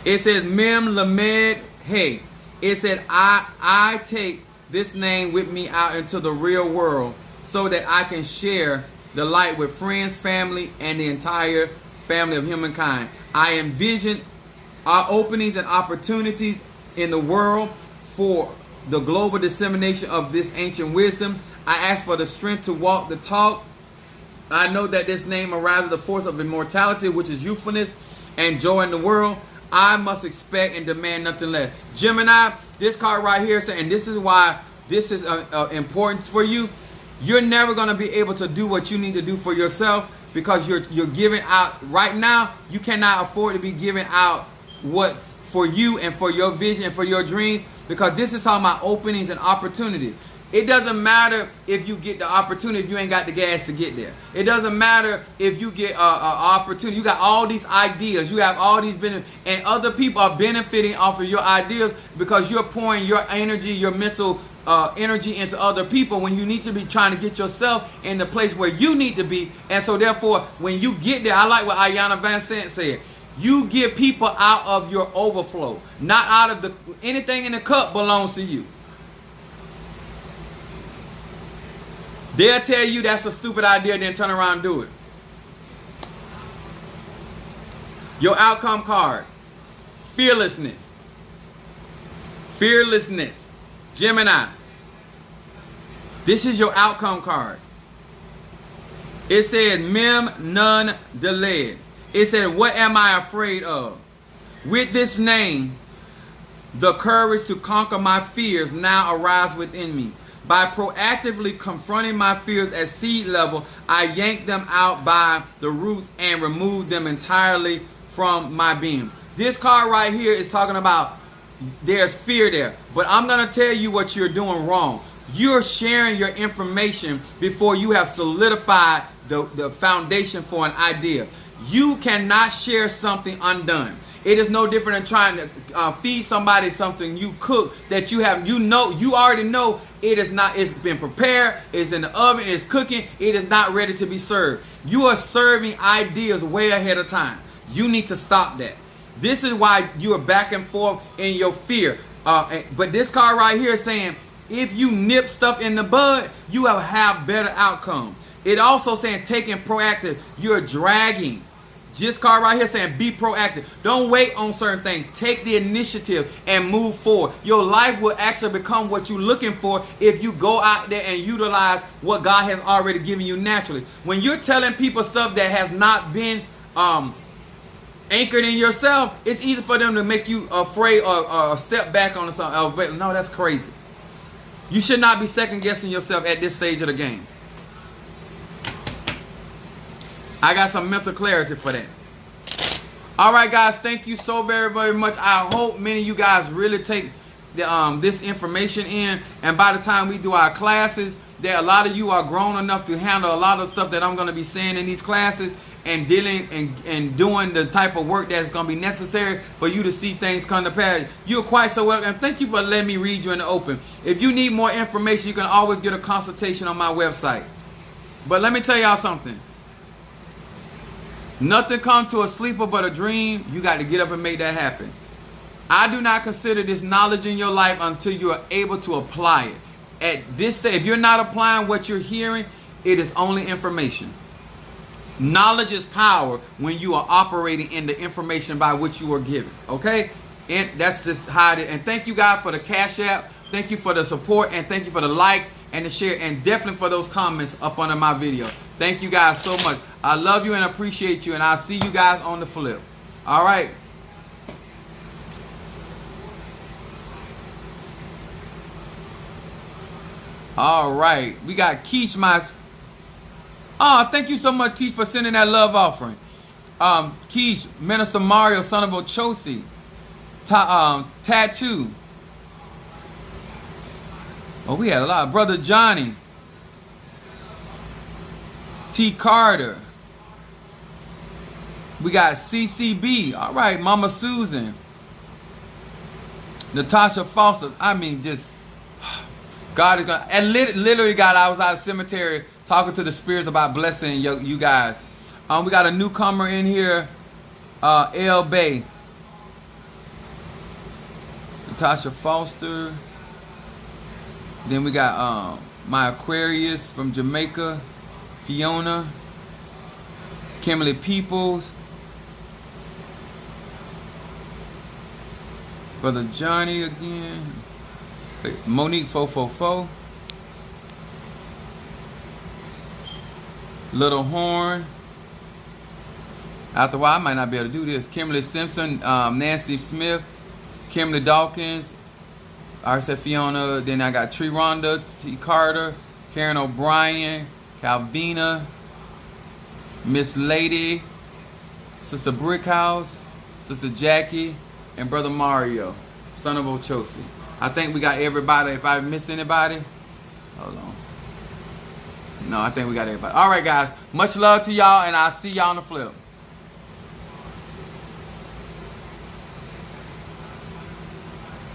It says Mem Lamed Hey. It said I take this name with me out into the real world so that I can share the light with friends, family, and the entire family of humankind. I envision our openings and opportunities in the world for the global dissemination of this ancient wisdom. I ask for the strength to walk the talk. I know that this name arises the force of immortality, which is youthfulness and joy in the world. I must expect and demand nothing less. Gemini, this card right here, and this is why this is important for you. You're never going to be able to do what you need to do for yourself because you're giving out. Right now, you cannot afford to be giving out what's for you and for your vision and for your dreams, because this is talking about openings and opportunities. It doesn't matter if you get the opportunity if you ain't got the gas to get there. It doesn't matter if you get an opportunity. You got all these ideas. You have all these benefits. And other people are benefiting off of your ideas because you're pouring your energy, your mental energy into other people when you need to be trying to get yourself in the place where you need to be. And so therefore, when you get there, I like what Ayanna Van Sant said. You get people out of your overflow, not out of anything in the cup belongs to you. They'll tell you that's a stupid idea, then turn around and do it. Your outcome card. Fearlessness. Fearlessness. Gemini. This is your outcome card. It says, Mem none delayed. It said, what am I afraid of? With this name, the courage to conquer my fears now arise within me. By proactively confronting my fears at seed level, I yank them out by the roots and remove them entirely from my being. This card right here is talking about there's fear there. But I'm going to tell you what you're doing wrong. You're sharing your information before you have solidified the foundation for an idea. You cannot share something undone. It is no different than trying to feed somebody something you cook that you already know it is not, it's been prepared, it's in the oven, it's cooking, it is not ready to be served. You are serving ideas way ahead of time. You need to stop that. This is why you are back and forth in your fear. But this card right here is saying, if you nip stuff in the bud, you will have better outcome. It also saying taking proactive. You're dragging. This card right here saying be proactive. Don't wait on certain things. Take the initiative and move forward. Your life will actually become what you're looking for if you go out there and utilize what God has already given you naturally. When you're telling people stuff that has not been anchored in yourself, it's easy for them to make you afraid or step back on something. No, that's crazy. You should not be second guessing yourself at this stage of the game. I got some mental clarity for that. All right, guys. Thank you so very, very much. I hope many of you guys really take this information in. And by the time we do our classes, that a lot of you are grown enough to handle a lot of stuff that I'm going to be saying in these classes, and dealing and doing the type of work that's going to be necessary for you to see things come to pass. You're quite so welcome. And thank you for letting me read you in the open. If you need more information, you can always get a consultation on my website. But let me tell y'all something. Nothing comes to a sleeper but a dream. You got to get up and make that happen. I do not consider this knowledge in your life until you are able to apply it. At this stage, if you're not applying what you're hearing, it is only information. Knowledge is power when you are operating in the information by which you are given. Okay? And that's just how it is. And thank you guys for the Cash App. Thank you for the support. And thank you for the likes and the share. And definitely for those comments up under my video. Thank you guys so much. I love you and appreciate you. And I'll see you guys on the flip. All right. All right. We got Keish, thank you so much, Keish, for sending that love offering. Keish, Minister Mario, son of Ochosi, Tattoo. Oh, we had a lot. Brother Johnny, T. Carter. We got CCB. All right, Mama Susan, Natasha Foster. I mean, just God is gonna. And literally, God, I was out of cemetery talking to the spirits about blessing you guys. We got a newcomer in here, L. Bay. Natasha Foster. Then we got my Aquarius from Jamaica, Fiona. Kimberly Peoples. Brother Johnny again. Monique 444. Little Horn. After a while, I might not be able to do this. Kimberly Simpson, Nancy Smith, Kimberly Dawkins, I said Fiona. Then I got Tree Rhonda, T. Carter, Karen O'Brien, Calvina, Miss Lady, Sister Brickhouse, Sister Jackie, and Brother Mario, son of Ochosi. I think we got everybody. If I missed anybody, hold on. No, I think we got everybody. All right, guys. Much love to y'all, and I'll see y'all on the flip.